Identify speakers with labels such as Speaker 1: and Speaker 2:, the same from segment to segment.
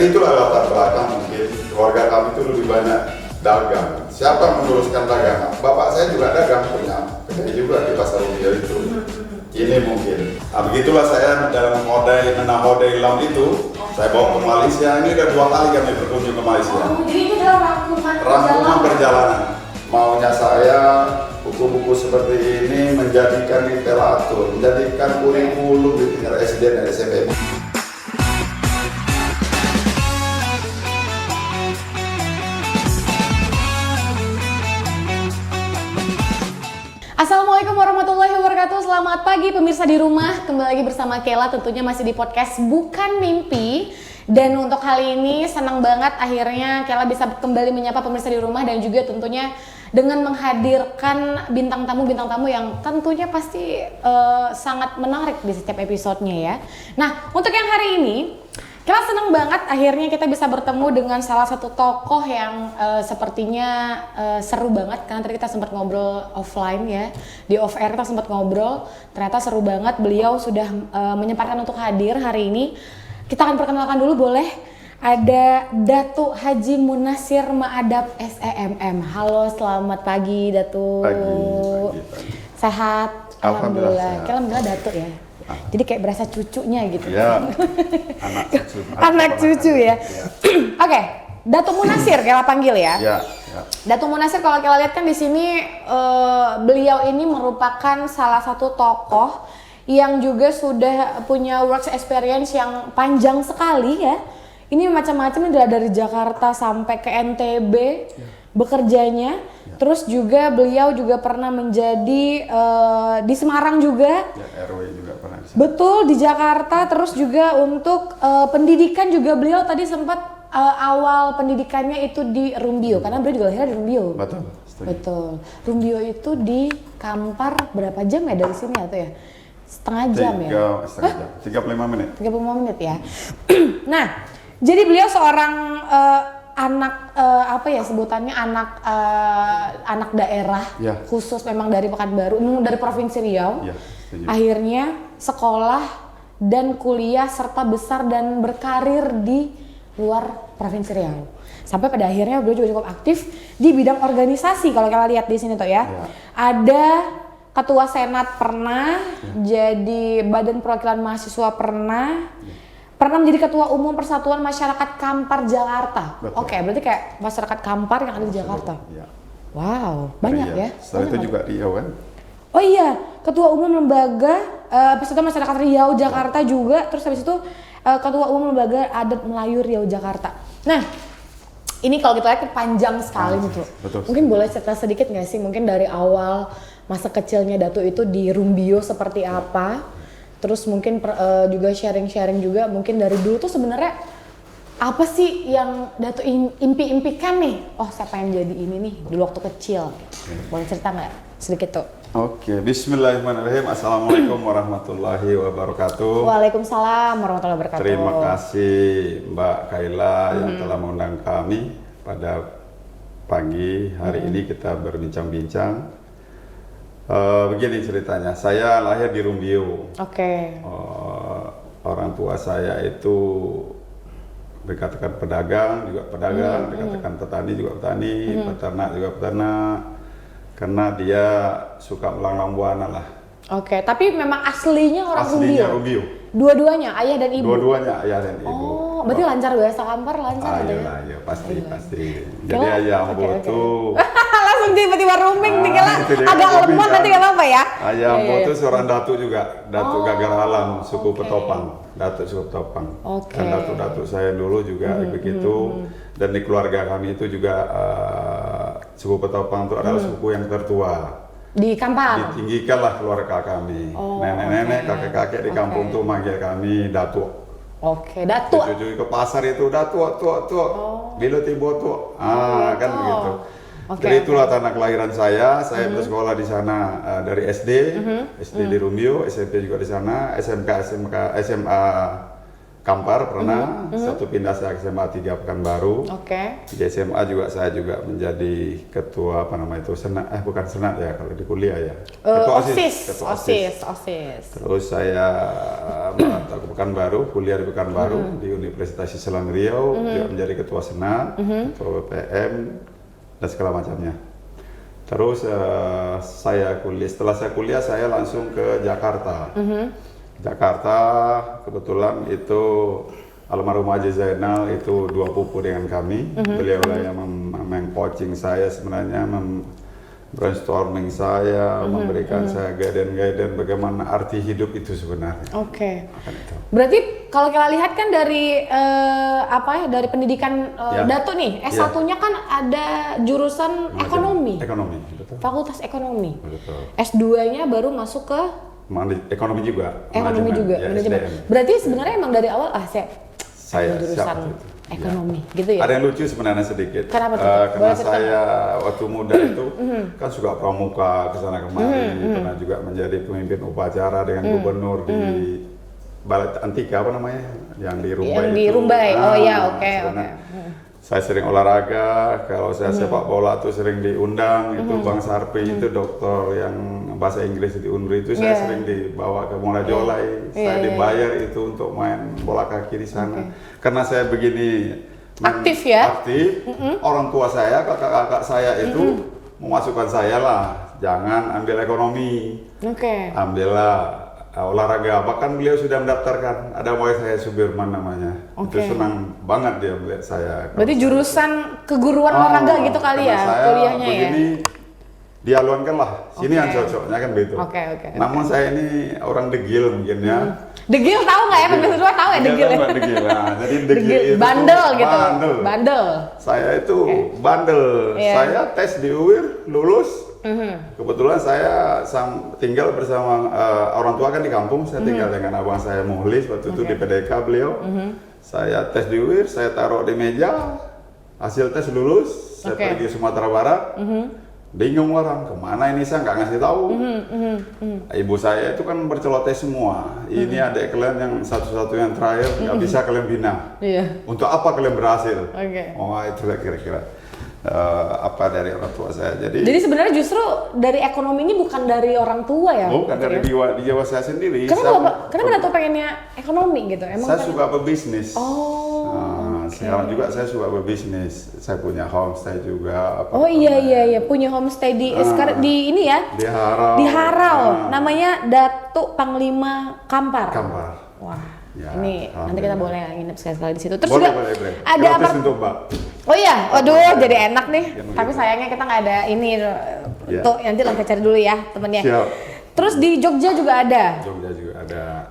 Speaker 1: Jadi itulah latar belakang mungkin keluarga kami itu lebih banyak dagang. Siapa yang meneruskan dagangan? Bapak saya juga dagang, punya kedai juga di Pasar Rumbio itu. Ini mungkin. Nah, begitulah saya dalam menahodai lam itu. Saya bawa ke Malaysia. Ini udah 2 kali kami berkunjung ke Malaysia.
Speaker 2: Jadi itu adalah
Speaker 1: Rangkuman perjalanan. Maunya saya buku-buku seperti ini menjadikan literatur, menjadikan kurikulum di tingkat SD dan SMP.
Speaker 2: Assalamualaikum warahmatullahi wabarakatuh. Selamat pagi pemirsa di rumah. Kembali lagi bersama Kela, tentunya masih di podcast Bukan Mimpi. Dan untuk kali ini senang banget akhirnya Kela bisa kembali menyapa pemirsa di rumah, dan juga tentunya dengan menghadirkan bintang tamu yang tentunya pasti sangat menarik di setiap episodenya ya. Nah, untuk yang hari ini Kela senang banget akhirnya kita bisa bertemu dengan salah satu tokoh yang sepertinya seru banget, karena tadi kita sempat ngobrol offline ya, di off air kita sempat ngobrol, ternyata seru banget. Beliau sudah menyempatkan untuk hadir hari ini. Kita akan perkenalkan dulu, boleh? Ada Datuk Haji Munasir Ma'adab SEMM. Halo, selamat pagi Datuk.
Speaker 1: Pagi.
Speaker 2: Sehat?
Speaker 1: Alhamdulillah.
Speaker 2: Alhamdulillah Datuk ya. Jadi kayak berasa cucunya gitu.
Speaker 1: Ya, anak
Speaker 2: cucu ya. Oke, Datuk Munasir Kela panggil ya.
Speaker 1: Ya.
Speaker 2: Datuk Munasir, kalau kita lihat kan di sini beliau ini merupakan salah satu tokoh yang juga sudah punya work experience yang panjang sekali ya. Ini macam-macam, dari Jakarta sampai ke NTB bekerjanya. Terus juga beliau juga pernah menjadi di Semarang juga.
Speaker 1: Ya, RW juga pernah.
Speaker 2: Betul, di Jakarta. Terus juga untuk pendidikan juga beliau tadi sempat awal pendidikannya itu di Rumbio, karena beliau juga lahir di Rumbio.
Speaker 1: Betul.
Speaker 2: Betul. Rumbio itu di Kampar berapa jam ya dari sini atau ya? Setengah jam ya?
Speaker 1: Setengah jam. 35 menit.
Speaker 2: 35 menit ya. Nah, jadi beliau seorang anak apa ya sebutannya, anak daerah
Speaker 1: Ya.
Speaker 2: khusus memang dari Pekanbaru, dari Provinsi Riau.
Speaker 1: Ya,
Speaker 2: Akhirnya sekolah dan kuliah serta besar dan berkarir di luar Provinsi Riau. Sampai pada akhirnya beliau juga cukup aktif di bidang organisasi. Kalau kita lihat di sini tuh ya. Ada Ketua Senat pernah, jadi Badan Perwakilan Mahasiswa pernah menjadi Ketua Umum Persatuan Masyarakat Kampar Jakarta.
Speaker 1: Betul.
Speaker 2: Oke, berarti kayak masyarakat Kampar yang ada di Jakarta.
Speaker 1: Ya.
Speaker 2: Wow, banyak ya.
Speaker 1: Setelah itu juga Riau kan?
Speaker 2: Oh iya, Ketua Umum Lembaga Persatuan Masyarakat Riau Jakarta juga. Terus habis itu Ketua Umum Lembaga Adat Melayu Riau Jakarta. Nah, ini kalau kita lihat panjang sekali gitu.
Speaker 1: Betul.
Speaker 2: Mungkin boleh cerita sedikit nggak sih, mungkin dari awal masa kecilnya Datuk itu di Rumbio seperti apa? Terus mungkin juga sharing-sharing juga mungkin dari dulu tuh sebenarnya apa sih yang Datuk impi-impikan nih? Oh, saya pengen jadi ini nih dulu waktu kecil. Boleh cerita nggak sedikit tuh?
Speaker 1: Oke, bismillahirrahmanirrahim. Assalamualaikum warahmatullahi wabarakatuh.
Speaker 2: Waalaikumsalam warahmatullahi wabarakatuh.
Speaker 1: Terima kasih Mbak Kaila yang telah mengundang kami pada pagi hari ini kita berbincang-bincang. Begini ceritanya, saya lahir di Rumbio.
Speaker 2: Oke.
Speaker 1: Orang tua saya itu dikatakan pedagang, juga pedagang, dikatakan petani juga petani, peternak juga peternak. Karena dia suka melanglang buana lah.
Speaker 2: Oke, tapi memang aslinya orang
Speaker 1: Rumbio.
Speaker 2: Dua-duanya, ayah dan ibu?
Speaker 1: Dua-duanya ayah dan ibu.
Speaker 2: Oh, berarti lancar bahasa Kampar, lancar ya?
Speaker 1: Iya, pasti. Jadi
Speaker 2: Kela,
Speaker 1: ayah
Speaker 2: oke.
Speaker 1: tuh
Speaker 2: Langsung tiba-tiba rooming nih, Kela.
Speaker 1: itu dia
Speaker 2: Agak
Speaker 1: rooming
Speaker 2: lemot
Speaker 1: kan.
Speaker 2: nanti nggak apa-apa ya?
Speaker 1: ayah
Speaker 2: Iya.
Speaker 1: tuh seorang datuk juga, datuk Gagar Alam, suku
Speaker 2: oke.
Speaker 1: Petopang, datuk suku Petopang.
Speaker 2: Oke.
Speaker 1: Dan datuk saya dulu juga begitu. Dan di keluarga kami itu juga suku Petopang itu adalah suku yang tertua.
Speaker 2: Di Kampar?
Speaker 1: Ditinggikanlah keluarga kami.
Speaker 2: Oh,
Speaker 1: Nenek-nenek,
Speaker 2: oke.
Speaker 1: kakek-kakek di kampung tuh manggil kami datuk.
Speaker 2: Oke, Datuk.
Speaker 1: Cucu ke pasar itu datuk, bila tiba tuh, kan begitu.
Speaker 2: Oke,
Speaker 1: Jadi itulah tanah kelahiran saya. Saya bersekolah di sana dari SD, SD di Rumbio, SMP juga di sana, SMA Kampar pernah, satu pindah saya ke SMA 3 Pekanbaru.
Speaker 2: Oke.
Speaker 1: Di SMA juga saya juga menjadi ketua apa nama itu senat, bukan senat ya kalau di kuliah ya. Ketua
Speaker 2: OSIS.
Speaker 1: Terus saya merantau ke Pekanbaru, kuliah di Pekanbaru di Universitas Islam Riau, juga menjadi ketua senat, ketua BPM dan segala macamnya. Terus setelah saya kuliah saya langsung ke Jakarta. Jakarta kebetulan itu almarhum Haji Zainal itu dua pupu dengan kami. Beliau lah yang coaching saya sebenarnya, brainstorming saya, memberikan saya guidance bagaimana arti hidup itu sebenarnya.
Speaker 2: Oke. Berarti kalau kita lihat kan dari dari pendidikan Dato nih, S1-nya kan ada jurusan ekonomi.
Speaker 1: Ekonomi, betul.
Speaker 2: Fakultas ekonomi.
Speaker 1: Betul.
Speaker 2: S2-nya baru masuk ke
Speaker 1: ekonomi juga.
Speaker 2: Ekonomi juga,
Speaker 1: ya,
Speaker 2: manajemen. Berarti sebenarnya emang dari awal
Speaker 1: saya
Speaker 2: jurusan ekonomi, gitu ya?
Speaker 1: Ada yang lucu sebenarnya sedikit.
Speaker 2: Kenapa tuh?
Speaker 1: Karena saya waktu muda itu kan suka pramuka kesana kemari, pernah juga menjadi pemimpin upacara dengan gubernur di Balai Antika apa namanya, yang di Rumbai.
Speaker 2: Yang di Rumbai, oke.
Speaker 1: Saya sering olahraga, kalau saya sepak bola tuh sering diundang, itu Bang Sarpi itu dokter yang bahasa Inggris di UNRI itu saya sering dibawa ke Monajolai, saya dibayar itu untuk main bola kaki di sana. Karena saya begini
Speaker 2: aktif ya?
Speaker 1: Aktif, orang tua saya, kakak-kakak saya itu memasukkan saya lah, jangan ambil ekonomi, ambillah olahraga. Bahkan beliau sudah mendaftarkan, ada mau saya Subirman namanya. Itu senang banget dia melihat saya.
Speaker 2: Berarti jurusan keguruan olahraga gitu kali ya kuliahnya
Speaker 1: begini, dialuankan lah, sini yang cocoknya kan begitu. Namun saya ini orang degil mungkin ya.
Speaker 2: Degil tahu nggak ya? Pemirsa semua tahu ya degil.
Speaker 1: Degil. Nah, jadi degil itu
Speaker 2: bandel gitu. Bandel.
Speaker 1: Saya itu bandel. Saya tes di UIR lulus. Kebetulan saya tinggal bersama orang tua kan di kampung. Saya tinggal dengan abang saya Muhlis waktu itu di PDK beliau. Saya tes di UIR, saya taruh di meja. Hasil tes lulus. Saya pergi Sumatera Barat. Bingung orang, kemana ini saya nggak ngasih tahu. Ibu saya itu kan berceloteh semua. Ini adik kalian yang satu-satu yang terakhir, nggak bisa kalian bina. Untuk apa kalian berhasil? Oh itulah kira-kira apa dari orang tua saya. Jadi
Speaker 2: sebenarnya justru dari ekonomi ini bukan dari orang tua ya?
Speaker 1: Bukan dari jiwa saya sendiri.
Speaker 2: Kenapa Dato pengennya ekonomi gitu?
Speaker 1: Saya suka berbisnis. Sekarang juga saya suka berbisnis. Saya punya homestay juga.
Speaker 2: Iya, punya homestay di sekarang di ini ya?
Speaker 1: Di
Speaker 2: Harau. Namanya Datuk Panglima Kampar. Wah.
Speaker 1: Ya,
Speaker 2: ini nanti kita boleh nginep sekali-sekali di situ. Terus
Speaker 1: boleh.
Speaker 2: ada apa? Oh iya, waduh jadi enak nih. Tapi
Speaker 1: gitu.
Speaker 2: sayangnya kita nggak ada ini untuk nanti kita cari dulu ya temennya.
Speaker 1: Siap.
Speaker 2: Terus di Jogja juga ada.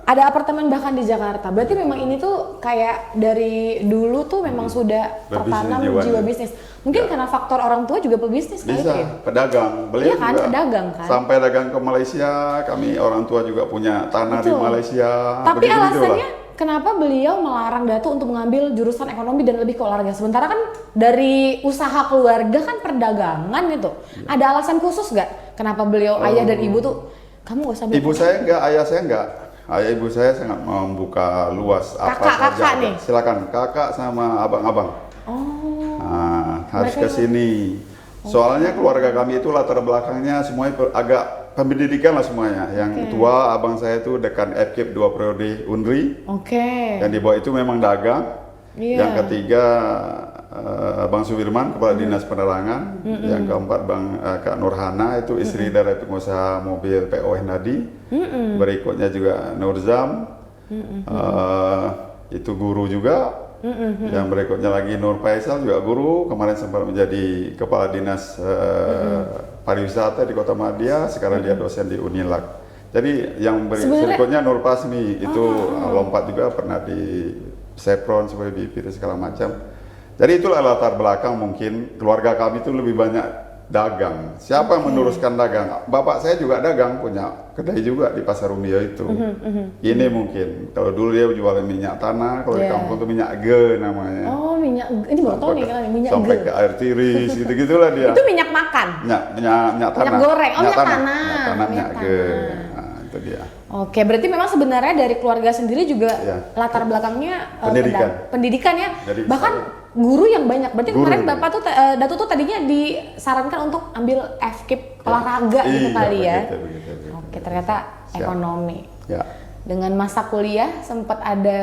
Speaker 1: Ada
Speaker 2: apartemen bahkan di Jakarta. Berarti memang ini tuh kayak dari dulu tuh memang sudah tertanam jiwa bisnis. Mungkin karena faktor orang tua juga pebisnis kali ya.
Speaker 1: Pedagang. Beliau
Speaker 2: kan,
Speaker 1: juga
Speaker 2: pedagang kan.
Speaker 1: Sampai dagang ke Malaysia, kami orang tua juga punya tanah di Malaysia.
Speaker 2: Tapi alasannya kenapa beliau melarang Dato untuk mengambil jurusan ekonomi dan lebih ke olahraga? Sementara kan dari usaha keluarga kan perdagangan gitu. Ada alasan khusus nggak? Kenapa beliau ayah dan ibu tuh kamu gak usah
Speaker 1: Ibu saya enggak, ayah saya enggak. Ayah ibu saya sangat membuka luas
Speaker 2: kakak nih.
Speaker 1: Silakan kakak sama abang-abang. Harus ke sini. Soalnya keluarga kami itu latar belakangnya semuanya agak pendidikan lah semuanya. Yang tua abang saya itu dekan FKIP 2 periode UNRI. Yang di bawah itu memang dagang. Yang ketiga Bang Subirman, Kepala Dinas Penerangan. Yang keempat Kak Nurhana, itu istri dari pengusaha mobil PO Nadi. Berikutnya juga Nurzam, itu guru juga. Yang berikutnya lagi Nur Faisal juga guru, kemarin sempat menjadi Kepala Dinas Pariwisata di Kota Madia, sekarang dia dosen di Unilak. Jadi yang berikutnya Nur Pasmi, itu lompat juga pernah di Sepron sebagai bibir segala macam. Jadi itulah latar belakang mungkin keluarga kami itu lebih banyak dagang. Siapa yang meneruskan dagang? Bapak saya juga dagang, punya kedai juga di Pasar Umia itu. Ini mungkin kalau dulu dia jual minyak tanah, kalau di kampung itu minyak ge namanya.
Speaker 2: Oh minyak, ini baru tahu nih kan minyak ge.
Speaker 1: Sampai ke air tiris gitu-gitulah dia.
Speaker 2: Itu minyak makan?
Speaker 1: Minyak tanah.
Speaker 2: Minyak goreng, minyak tanah.
Speaker 1: Minyak tanah, minyak ge. Nah, itu dia.
Speaker 2: Oke, berarti memang sebenarnya dari keluarga sendiri juga
Speaker 1: Ya.
Speaker 2: latar belakangnya
Speaker 1: Pendidikan.
Speaker 2: pendidikan ya.
Speaker 1: Jadi
Speaker 2: Bahkan
Speaker 1: saya-
Speaker 2: guru yang banyak. Berarti
Speaker 1: Guru
Speaker 2: kemarin
Speaker 1: yang
Speaker 2: Bapak tuh Datu tuh tadinya disarankan untuk ambil FKIP olahraga gitu
Speaker 1: Iya,
Speaker 2: kali ya.
Speaker 1: begitu.
Speaker 2: Oke, ternyata
Speaker 1: Siap.
Speaker 2: ekonomi.
Speaker 1: Ya,
Speaker 2: Dengan masa kuliah sempat ada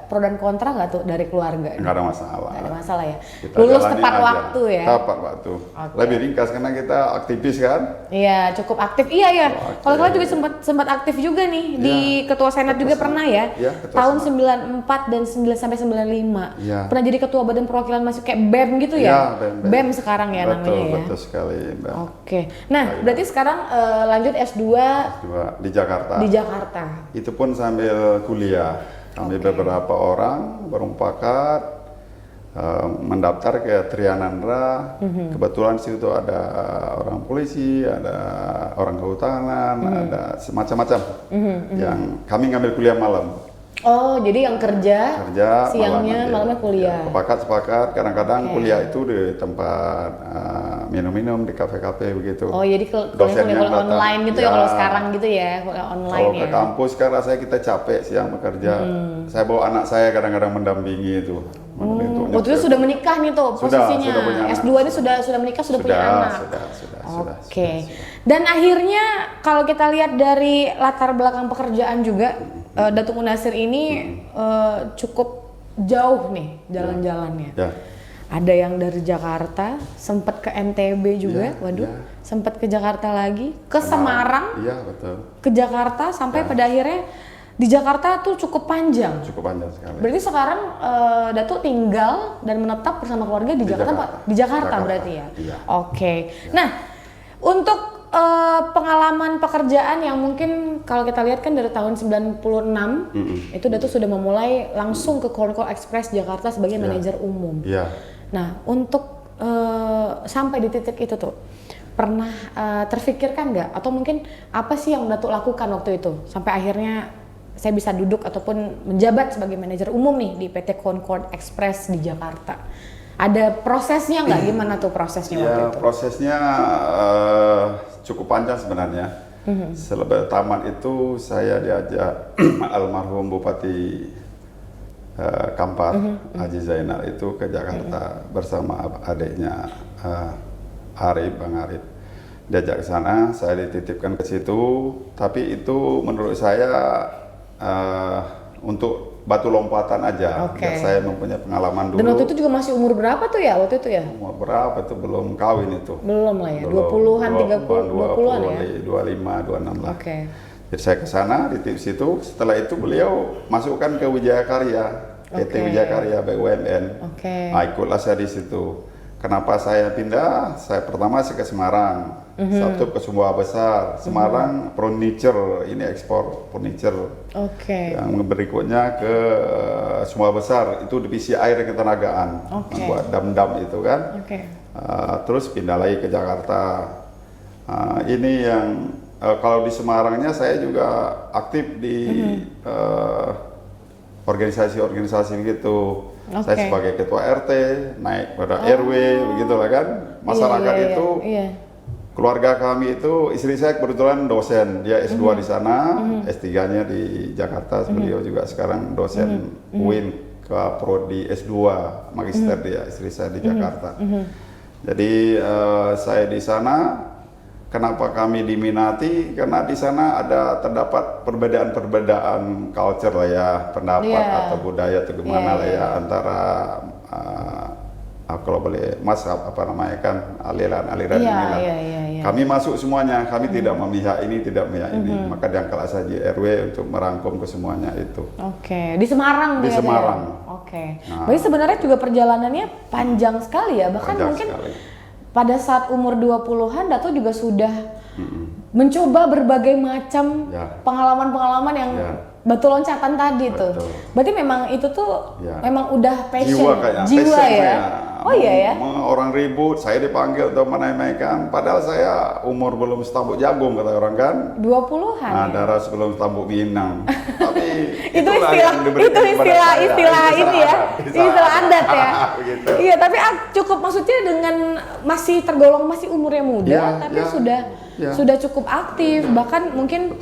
Speaker 2: pro dan kontra nggak tuh dari keluarga?
Speaker 1: nggak ada masalah.
Speaker 2: Nggak ada masalah ya.
Speaker 1: Kita
Speaker 2: Lulus
Speaker 1: jalanin
Speaker 2: tepat
Speaker 1: aja.
Speaker 2: waktu ya.
Speaker 1: Tepat waktu.
Speaker 2: Oke.
Speaker 1: Lebih ringkas karena kita aktivis kan.
Speaker 2: Iya, cukup aktif. Iya ya.
Speaker 1: Oh,
Speaker 2: Kalau
Speaker 1: oke.
Speaker 2: kalian juga sempat aktif juga nih di ketua senat juga
Speaker 1: Ketua
Speaker 2: pernah
Speaker 1: Senat.
Speaker 2: ya.
Speaker 1: Iya, ketua
Speaker 2: Tahun
Speaker 1: Senat.
Speaker 2: 94 dan 9 sampai 95.
Speaker 1: Iya.
Speaker 2: Pernah jadi ketua badan perwakilan mahasiswa kayak BEM gitu
Speaker 1: Iya,
Speaker 2: ya?
Speaker 1: BEM.
Speaker 2: BEM sekarang ya
Speaker 1: Betul,
Speaker 2: namanya ya.
Speaker 1: betul sekali, Mbak.
Speaker 2: Oke. Nah, berarti sekarang lanjut S2
Speaker 1: Dua, di Jakarta.
Speaker 2: di Jakarta.
Speaker 1: Itu pun sambil kuliah. Kami beberapa orang bermufakat mendaftar ke Trianandra. Kebetulan situ ada orang polisi, ada orang kehutanan, ada semacam-macam. Yang kami ngambil kuliah malam.
Speaker 2: Oh, jadi yang kerja siangnya, malamnya kuliah.
Speaker 1: Sepakat. Kadang-kadang kuliah itu di tempat minum-minum di kafe-kafe begitu.
Speaker 2: Oh, jadi
Speaker 1: Dosen
Speaker 2: kuliah
Speaker 1: yang datang.
Speaker 2: online gitu ya
Speaker 1: Ya.
Speaker 2: kalau sekarang gitu ya, kuliah online
Speaker 1: Kalau
Speaker 2: ya.
Speaker 1: ke kampus kan rasanya kita capek siang bekerja. Saya bawa anak saya kadang-kadang mendampingi itu.
Speaker 2: Waktu itu sudah menikah nih tuh
Speaker 1: Sudah,
Speaker 2: posisinya.
Speaker 1: sudah punya anak.
Speaker 2: S2 ini sudah menikah, sudah punya anak.
Speaker 1: Sudah.
Speaker 2: Oke. Dan akhirnya kalau kita lihat dari latar belakang pekerjaan juga, Datuk Munasir ini cukup jauh nih jalan-jalannya.
Speaker 1: Ya.
Speaker 2: Ada yang dari Jakarta, sempat ke NTB juga,
Speaker 1: Ya,
Speaker 2: waduh,
Speaker 1: ya.
Speaker 2: sempat ke Jakarta lagi, ke Semarang,
Speaker 1: Iya, betul.
Speaker 2: ke Jakarta, sampai pada akhirnya di Jakarta tuh cukup panjang.
Speaker 1: Cukup panjang sekali.
Speaker 2: Berarti sekarang Datuk tinggal dan menetap bersama keluarga di Jakarta, Pak? Di Jakarta berarti ya?
Speaker 1: Iya.
Speaker 2: Oke. Nah, untuk pengalaman pekerjaan yang mungkin kalau kita lihat kan dari tahun 96, itu Datuk sudah memulai langsung ke Corncol Express Jakarta sebagai manajer umum.
Speaker 1: Iya.
Speaker 2: Nah, untuk sampai di titik itu tuh, pernah terfikirkan nggak? Atau mungkin apa sih yang Datuk lakukan waktu itu? Sampai akhirnya saya bisa duduk ataupun menjabat sebagai manajer umum nih di PT Concord Express di Jakarta. Ada prosesnya nggak? Gimana tuh prosesnya waktu
Speaker 1: Ya,
Speaker 2: itu?
Speaker 1: prosesnya cukup panjang sebenarnya. Selepas tamat itu saya diajak almarhum Bupati Kampar, Haji Zainal itu ke Jakarta bersama adiknya Bang Arif. Diajak ke sana, saya dititipkan ke situ. Tapi itu menurut saya untuk batu lompatan aja.
Speaker 2: Oke.
Speaker 1: Biar saya mempunyai pengalaman dulu.
Speaker 2: Dan waktu itu juga masih umur berapa tuh ya waktu itu ya?
Speaker 1: Umur berapa tuh belum kawin itu?
Speaker 2: Belum lah ya, 20-an, 20-an ya?
Speaker 1: 25, 26 lah.
Speaker 2: Oke.
Speaker 1: Jadi saya ke sana di tips itu, setelah itu beliau masukkan ke Wijaya Karya, PT
Speaker 2: Oke.
Speaker 1: Wijaya Karya BUMN.
Speaker 2: Oke.
Speaker 1: Nah, ikutlah saya di situ. Kenapa saya pindah? Saya pertama ke Semarang, satu ke Sumbawa Besar, Semarang furniture, ini ekspor furniture.
Speaker 2: Oke.
Speaker 1: Yang berikutnya ke Sumbawa Besar, itu divisi air dan ketenagaan,
Speaker 2: Oke.
Speaker 1: membuat dam-dam itu kan.
Speaker 2: Oke.
Speaker 1: Terus pindah lagi ke Jakarta. Ini yang kalau di Semarangnya saya juga aktif di organisasi-organisasi begitu.
Speaker 2: Oke.
Speaker 1: Saya sebagai ketua RT, naik pada RW, begitulah kan. Masyarakat
Speaker 2: Iya,
Speaker 1: itu,
Speaker 2: iya.
Speaker 1: keluarga kami itu, istri saya kebetulan dosen, dia S2 di sana, S3-nya di Jakarta, beliau juga sekarang dosen UIN ke prodi S2, magister dia, istri saya di Jakarta. Jadi saya di sana, kenapa kami diminati? Karena di sana terdapat perbedaan-perbedaan culture lah ya, pendapat atau budaya atau gimana lah ya, antara kalau boleh mazhab apa namanya kan, aliran-aliran
Speaker 2: Iya,
Speaker 1: inilah.
Speaker 2: iya.
Speaker 1: Kami masuk semuanya, kami tidak memihak ini, tidak memihak ini. Maka diangkat saja RW untuk merangkum ke semuanya itu.
Speaker 2: Oke, di Semarang
Speaker 1: Di
Speaker 2: tuh ya,
Speaker 1: Semarang.
Speaker 2: Teh? Oke. Berarti sebenarnya juga perjalanannya panjang sekali ya, bahkan
Speaker 1: Panjang
Speaker 2: mungkin
Speaker 1: sekali.
Speaker 2: pada saat umur 20-an Dato juga sudah mencoba berbagai macam
Speaker 1: Ya.
Speaker 2: pengalaman-pengalaman yang
Speaker 1: Ya.
Speaker 2: batu loncatan tadi tuh.
Speaker 1: Betul.
Speaker 2: Berarti memang itu tuh
Speaker 1: Ya.
Speaker 2: memang udah passion,
Speaker 1: Jiwa kayaknya,
Speaker 2: jiwa
Speaker 1: passion
Speaker 2: ya.
Speaker 1: saya.
Speaker 2: Oh iya ya.
Speaker 1: Orang ribut, saya dipanggil untuk menamaikan. Padahal saya umur belum setambuk jagung kata orang kan.
Speaker 2: 20-an.
Speaker 1: Nah,
Speaker 2: ya?
Speaker 1: darah sebelum setambuk Minang. Tapi
Speaker 2: itu
Speaker 1: itulah
Speaker 2: istilah
Speaker 1: yang diberikan kepada saya.
Speaker 2: istilah ini ya, istilah adat ya.
Speaker 1: Begitu.
Speaker 2: Iya, tapi cukup maksudnya dengan masih tergolong masih umurnya muda,
Speaker 1: Ya,
Speaker 2: tapi
Speaker 1: ya.
Speaker 2: sudah sudah cukup aktif, bahkan mungkin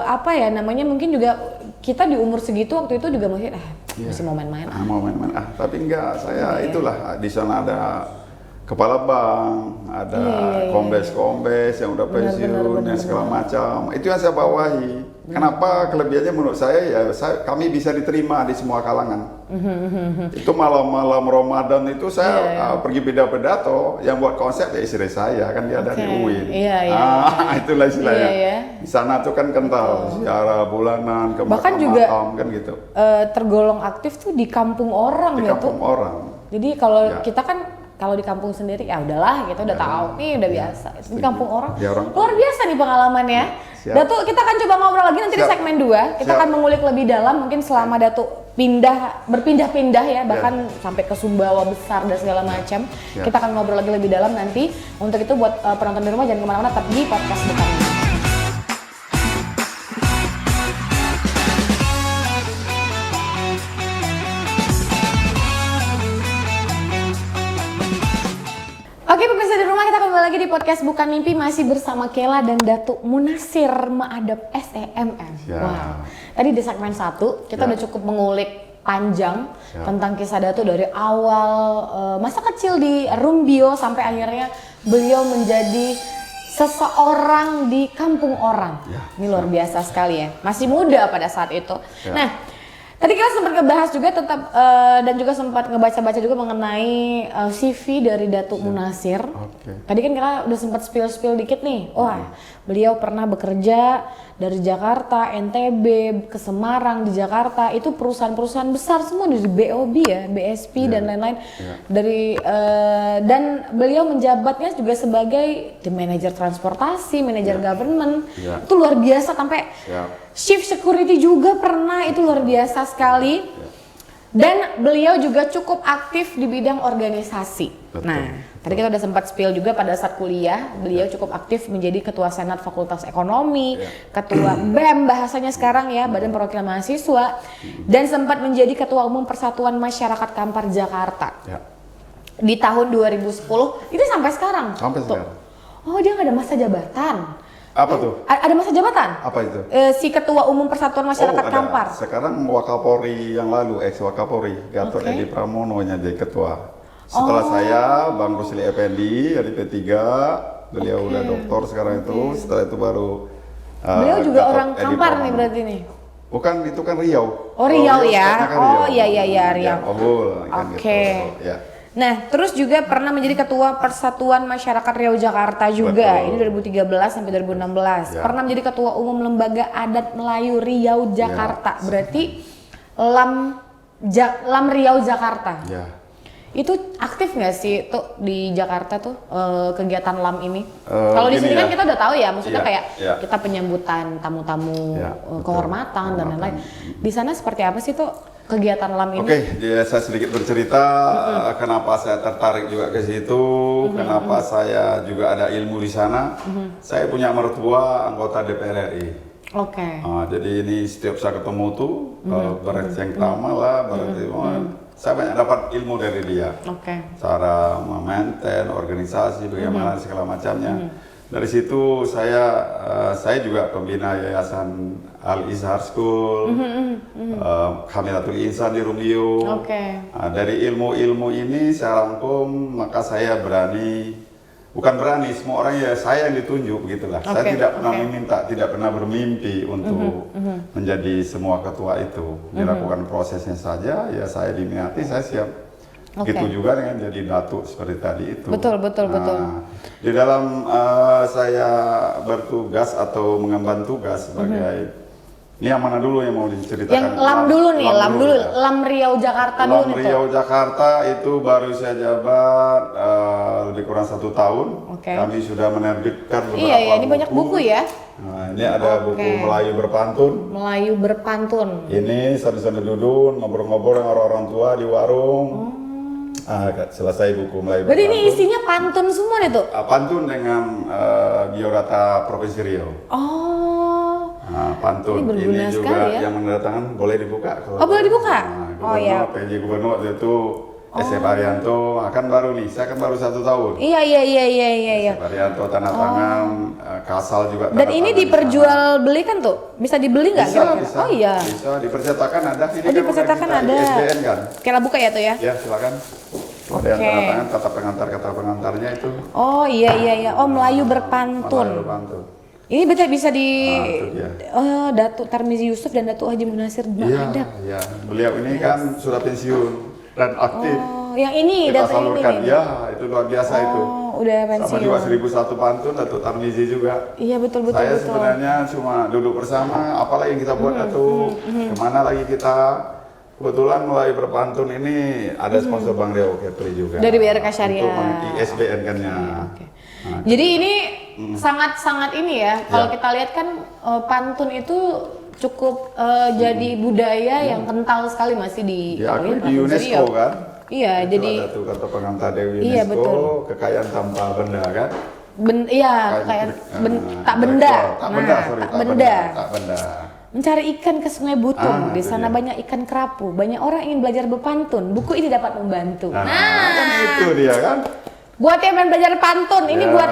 Speaker 2: apa ya namanya, mungkin juga kita di umur segitu waktu itu juga mungkin masih mau main-main.
Speaker 1: Mau main-main. Tapi enggak, saya itulah di sana ada kepala bank, ada kombes-kombes yang udah pensiun dan segala macam. Itu yang saya bawahi. Kenapa kelebihannya menurut saya ya kami bisa diterima di semua kalangan. Itu malam-malam Ramadan itu saya pergi pidato, yang buat konsep ya istri saya, kan dia dari UIN. Itulah istilahnya. Di sana tuh kan kental, ziarah bulanan ke
Speaker 2: bahkan juga
Speaker 1: kan gitu.
Speaker 2: Tergolong aktif tuh di kampung orang
Speaker 1: di kampung orang.
Speaker 2: Jadi kalau kita kan kalau di kampung sendiri ya udahlah gitu, udah tahu nih, udah biasa. Di kampung orang luar biasa nih pengalamannya. Datuk, kita akan coba ngobrol lagi nanti di segmen 2. Kita akan mengulik lebih dalam mungkin selama Datuk berpindah-pindah ya, bahkan sampai ke Sumbawa besar dan segala macam. Kita akan ngobrol lagi lebih dalam nanti. Untuk itu buat penonton di rumah jangan kemana-mana, tetap di podcast Bukan Mimpi. Oke, pemirsa di rumah, kita kembali lagi di podcast Bukan Mimpi, masih bersama Kela dan Datuk Munasir Ma'adab SEMM. Wow. Tadi di segmen 1 kita udah cukup mengulik panjang tentang kisah Datuk dari awal masa kecil di Rumbio sampai akhirnya beliau menjadi seseorang di kampung orang. Ini luar biasa sekali ya. Masih muda pada saat itu. Nah, tadi kita sempat ngebahas juga dan juga sempat ngebaca-baca juga mengenai CV dari Datuk Munasir. Tadi kan kita udah sempat spill dikit nih. Wah, beliau pernah bekerja dari Jakarta, NTB, ke Semarang, di Jakarta. Itu perusahaan-perusahaan besar semua di BOB ya, BSP dan lain-lain. Dan beliau menjabatnya juga sebagai the manager transportasi, manager government. Itu luar biasa, sampai chief security juga pernah, itu luar biasa sekali. Dan beliau juga cukup aktif di bidang organisasi. Nah, tadi kita udah sempat spill juga pada saat kuliah, beliau cukup aktif menjadi ketua senat Fakultas Ekonomi, ketua BEM bahasanya sekarang ya, Badan Perwakilan Mahasiswa, dan sempat menjadi ketua umum Persatuan Masyarakat Kampar Jakarta. Di tahun 2010, itu sampai sekarang.
Speaker 1: Sampai sekarang.
Speaker 2: Oh, dia nggak ada masa jabatan.
Speaker 1: Apa tuh?
Speaker 2: Ada masa jabatan?
Speaker 1: Apa itu?
Speaker 2: Si Ketua Umum Persatuan Masyarakat Kampar.
Speaker 1: Sekarang Wakapolri yang lalu, ex-Wakapolri, Gatot Edi Pramono yang jadi ketua. Setelah saya, Bang Rusli Effendi dari P3, beliau udah doktor sekarang itu. Setelah itu baru
Speaker 2: beliau juga
Speaker 1: Gatot
Speaker 2: orang
Speaker 1: Edi
Speaker 2: Kampar
Speaker 1: Pramono.
Speaker 2: nih berarti nih?
Speaker 1: Bukan, itu kan Riau.
Speaker 2: Oh, Riau ya?
Speaker 1: Riau.
Speaker 2: Iya Riau.
Speaker 1: Oke. Gitu.
Speaker 2: Nah, terus juga pernah menjadi ketua Persatuan Masyarakat Riau Jakarta juga. Ini 2013 sampai 2016. Pernah menjadi ketua umum Lembaga Adat Melayu Riau Jakarta. Berarti Lam Riau Jakarta. Itu aktif nggak sih tuh di Jakarta tuh kegiatan LAM ini? Kalau di sini kan kita udah tahu ya, maksudnya kayak kita penyambutan tamu-tamu kehormatan dan lain-lain. Di sana seperti apa sih tuh kegiatan LAM ini?
Speaker 1: Saya sedikit bercerita kenapa saya tertarik juga ke situ, kenapa saya juga ada ilmu di sana. Saya punya mertua anggota DPR RI. Jadi ini setiap saya ketemu tuh bercengkrama lah, saya banyak dapat ilmu dari dia. Cara memaintain organisasi, bagaimana segala macamnya. Dari situ saya juga pembina Yayasan Al-Izhar School, Khamilatul Insan di Rumbio. Dari ilmu-ilmu ini saya rangkum, maka saya semua orang ya saya yang ditunjuk begitulah. Saya tidak pernah meminta, tidak pernah bermimpi untuk menjadi semua ketua itu. Dilakukan prosesnya saja, ya saya diminati, saya siap. Begitu juga dengan jadi datuk seperti tadi itu. Betul. Di dalam saya bertugas atau mengemban tugas sebagai ini yang mana dulu yang mau diceritakan?
Speaker 2: Yang LAM dulu nih, LAM Riau Jakarta dulu nih. LAM
Speaker 1: Riau Jakarta itu baru saya jabat lebih kurang 1 tahun. Kami sudah menerbitkan beberapa buku.
Speaker 2: Ini banyak buku ya.
Speaker 1: Nah, ini ada buku Melayu Berpantun. Ini sambil duduk ngobrol-ngobrol dengan orang tua di warung. Selesai buku Melayu
Speaker 2: Berarti ini isinya pantun semua nih tuh?
Speaker 1: Pantun dengan biodata Provinsi Riau. Pantun ini juga
Speaker 2: ya?
Speaker 1: yang menandatangan boleh dibuka.
Speaker 2: Boleh dibuka?
Speaker 1: PJ Gubernur itu SF Arianto akan baru nih, saya kan baru 1 tahun.
Speaker 2: Iya.
Speaker 1: SF Arianto tanda tangan, Kasal juga tanda
Speaker 2: Dan ini
Speaker 1: tangan di
Speaker 2: diperjualbelikan tuh, bisa dibeli nggak?
Speaker 1: sana.
Speaker 2: kira-kira?
Speaker 1: Bisa,
Speaker 2: Oh iya.
Speaker 1: bisa dipercetakan ada. Ini
Speaker 2: Oh, dipercetakan
Speaker 1: udah kita
Speaker 2: ada.
Speaker 1: ISBN kan?
Speaker 2: Kita buka ya tuh ya.
Speaker 1: Ya silakan. Ada yang tanda tangan kata pengantarnya itu.
Speaker 2: Oh iya. Oh, Melayu berpantun.
Speaker 1: Melayu berpantun.
Speaker 2: Ini bisa di
Speaker 1: itu dia.
Speaker 2: Datuk Tarmizi Yusuf dan Datuk Haji Munasir Bahadak.
Speaker 1: Iya. Beliau ini kan sudah pensiun dan aktif.
Speaker 2: Oh, yang ini
Speaker 1: Kita
Speaker 2: Datuk
Speaker 1: salurkan.
Speaker 2: ini.
Speaker 1: Ya, itu luar biasa itu.
Speaker 2: Oh, udah pensiun.
Speaker 1: Sama juga 1001 pantun Datuk Tarmizi juga.
Speaker 2: Iya betul.
Speaker 1: Saya sebenarnya cuma duduk bersama, apalah yang kita buat Datuk, kemana lagi kita. Kebetulan mulai berpantun ini ada sponsor Bang Deo Kepri juga.
Speaker 2: Dari BRK Syariah.
Speaker 1: Untuk ISBN kan-nya.
Speaker 2: Oke.
Speaker 1: Nah,
Speaker 2: Jadi ini sangat-sangat ini ya. Kalau
Speaker 1: Ya.
Speaker 2: kita lihat kan pantun itu cukup jadi budaya yang kental sekali masih di
Speaker 1: diakui di
Speaker 2: Provinsi
Speaker 1: UNESCO
Speaker 2: Riau.
Speaker 1: kan?
Speaker 2: Iya,
Speaker 1: Itu
Speaker 2: jadi
Speaker 1: ada tuh kata pengantar dari UNESCO,
Speaker 2: Iya, betul.
Speaker 1: kekayaan tanpa benda kan?
Speaker 2: iya kayak tak benda.
Speaker 1: Tak benda, sorry,
Speaker 2: tak benda.
Speaker 1: Tak benda.
Speaker 2: Mencari ikan ke Sungai Butung, di
Speaker 1: itu
Speaker 2: sana
Speaker 1: dia.
Speaker 2: banyak ikan kerapu. Banyak orang ingin belajar berpantun. Buku ini dapat membantu.
Speaker 1: Kan itu dia kan?
Speaker 2: Buat yang pengen belajar pantun, ini
Speaker 1: Ya.
Speaker 2: buat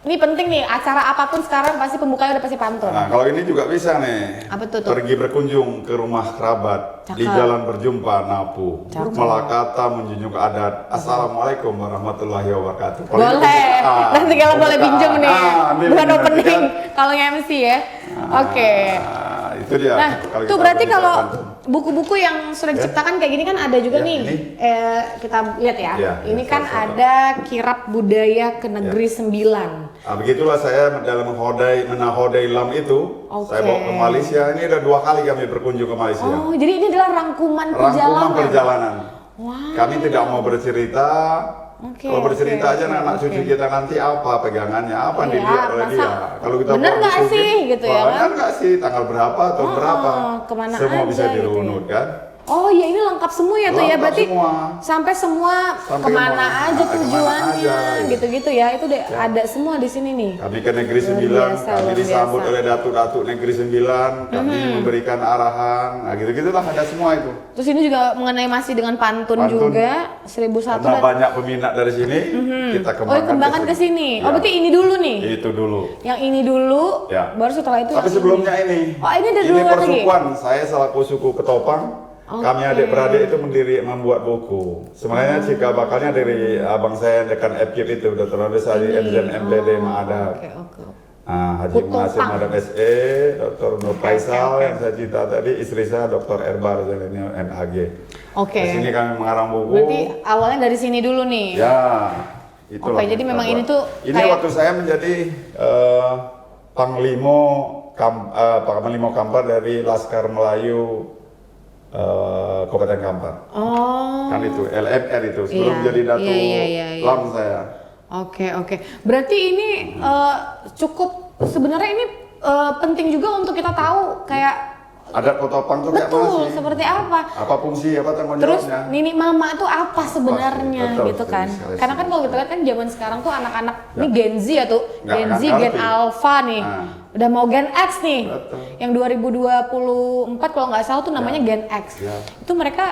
Speaker 2: ini penting nih. Acara apapun sekarang pasti pembukanya udah pasti pantun.
Speaker 1: Nah, kalau ini juga bisa nih.
Speaker 2: Apa tuh?
Speaker 1: Pergi berkunjung ke rumah kerabat, di
Speaker 2: Cakep.
Speaker 1: jalan berjumpa napu.
Speaker 2: Cakep.
Speaker 1: Melakata menjunjung adat. Assalamualaikum warahmatullahi wabarakatuh. Kalau itu
Speaker 2: Boleh.
Speaker 1: bisa,
Speaker 2: Nanti kalau boleh pinjam nih.
Speaker 1: ambil
Speaker 2: Bukan
Speaker 1: nanti
Speaker 2: opening.
Speaker 1: kan.
Speaker 2: Kalau MC ya. Oke.
Speaker 1: Itu dia.
Speaker 2: Nah,
Speaker 1: Kalau
Speaker 2: tuh
Speaker 1: kita
Speaker 2: berarti
Speaker 1: berbicara
Speaker 2: kalau
Speaker 1: pantun.
Speaker 2: buku-buku yang sudah diciptakan kayak gini kan ada juga
Speaker 1: Ya,
Speaker 2: nih.
Speaker 1: ini.
Speaker 2: Kita lihat ya.
Speaker 1: Ya,
Speaker 2: Ini
Speaker 1: ya,
Speaker 2: kan
Speaker 1: salah satu.
Speaker 2: ada kirap budaya ke negeri
Speaker 1: Ya.
Speaker 2: 9.
Speaker 1: Nah, begitulah saya dalam menahodai lam itu.
Speaker 2: Oke.
Speaker 1: Saya bawa ke Malaysia. Ini udah 2 kali kami berkunjung ke Malaysia.
Speaker 2: Oh, jadi ini adalah rangkuman
Speaker 1: Rangkuman perjalanan.
Speaker 2: Wow.
Speaker 1: Kami tidak mau bercerita.
Speaker 2: Oke,
Speaker 1: Kalau bercerita
Speaker 2: oke,
Speaker 1: aja
Speaker 2: oke,
Speaker 1: anak cucu
Speaker 2: oke.
Speaker 1: kita nanti apa pegangannya, apa
Speaker 2: Iya,
Speaker 1: dilihat oleh
Speaker 2: masa
Speaker 1: dia. Kalau kita
Speaker 2: bener
Speaker 1: bawa
Speaker 2: nggak
Speaker 1: buku
Speaker 2: sih, gitu ya
Speaker 1: bener
Speaker 2: kan?
Speaker 1: nggak sih, tanggal berapa, tahun
Speaker 2: Oh,
Speaker 1: berapa,
Speaker 2: kemana
Speaker 1: semua
Speaker 2: aja
Speaker 1: bisa
Speaker 2: gitu
Speaker 1: dirunut kan.
Speaker 2: Oh iya, ini lengkap semua ya tuh ya,
Speaker 1: Lengkap
Speaker 2: berarti
Speaker 1: semua.
Speaker 2: sampai semua
Speaker 1: Sampai
Speaker 2: kemana
Speaker 1: kemana-
Speaker 2: aja
Speaker 1: kemana
Speaker 2: tujuannya,
Speaker 1: aja,
Speaker 2: gitu-gitu ya, itu deh ada semua di sini nih.
Speaker 1: Kami ke Negeri
Speaker 2: Luar
Speaker 1: 9,
Speaker 2: biasa,
Speaker 1: kami
Speaker 2: luar
Speaker 1: disambut
Speaker 2: biasa.
Speaker 1: oleh datuk-datuk Negeri 9, kami memberikan arahan, nah gitu-gitulah ada semua itu.
Speaker 2: Terus ini juga mengenai masih dengan pantun,
Speaker 1: Pantun.
Speaker 2: juga 1001
Speaker 1: Karena
Speaker 2: dan
Speaker 1: banyak peminat dari sini, kita
Speaker 2: oh kembangkan ke sini. Oh
Speaker 1: Ya.
Speaker 2: berarti ini dulu nih.
Speaker 1: Itu dulu.
Speaker 2: Yang ini dulu,
Speaker 1: Ya.
Speaker 2: baru setelah itu
Speaker 1: Tapi
Speaker 2: yang
Speaker 1: sebelumnya ini,
Speaker 2: Oh, ini ada dulu lagi?
Speaker 1: persukuan. Saya selaku suku Ketopang, kami
Speaker 2: Oke.
Speaker 1: adik-beradik itu membuat buku. Sebenarnya cikal bakalnya dari abang saya dekan FKIP itu, Dr. Andes Ali MZM MPD Maada.
Speaker 2: Oke.
Speaker 1: Nah, Haji
Speaker 2: Ketopang.
Speaker 1: Munasir Madam SE, Dr. Nur Faisal yang saya cerita tadi, istri saya Dr. Erbar Zalinio MAG.
Speaker 2: Oke.
Speaker 1: Di sini kami mengarang buku.
Speaker 2: Berarti awalnya dari sini dulu nih.
Speaker 1: Ya, itulah.
Speaker 2: Oke, jadi
Speaker 1: yang kita
Speaker 2: memang
Speaker 1: buat.
Speaker 2: ini tuh
Speaker 1: Ini
Speaker 2: kayak-
Speaker 1: waktu saya menjadi Panglima Kampar dari Laskar Melayu Kabupaten Kampar.
Speaker 2: Oh.
Speaker 1: Kan itu LMR itu sebelum
Speaker 2: Iya,
Speaker 1: jadi Datuk
Speaker 2: iya.
Speaker 1: Lam saya.
Speaker 2: Oke. Berarti ini cukup sebenarnya ini penting juga untuk kita tahu kayak
Speaker 1: Adat Ketopang tuh kayak
Speaker 2: betul
Speaker 1: masih.
Speaker 2: seperti apa.
Speaker 1: Apa fungsi, apa tanggung
Speaker 2: Terus
Speaker 1: jawabnya?
Speaker 2: nini mama itu apa sebenarnya
Speaker 1: Betul,
Speaker 2: gitu
Speaker 1: betul
Speaker 2: kan?
Speaker 1: sekali.
Speaker 2: Karena kan kalau kita lihat kan zaman sekarang tuh anak-anak
Speaker 1: Ya.
Speaker 2: ini Gen Z ya tuh,
Speaker 1: Nggak
Speaker 2: Gen
Speaker 1: akan
Speaker 2: Z, Gen
Speaker 1: ngerti.
Speaker 2: Alpha nih,
Speaker 1: Nah.
Speaker 2: udah mau Gen X nih,
Speaker 1: Betul.
Speaker 2: yang 2024 kalau nggak salah tuh namanya Gen X.
Speaker 1: Ya.
Speaker 2: Itu mereka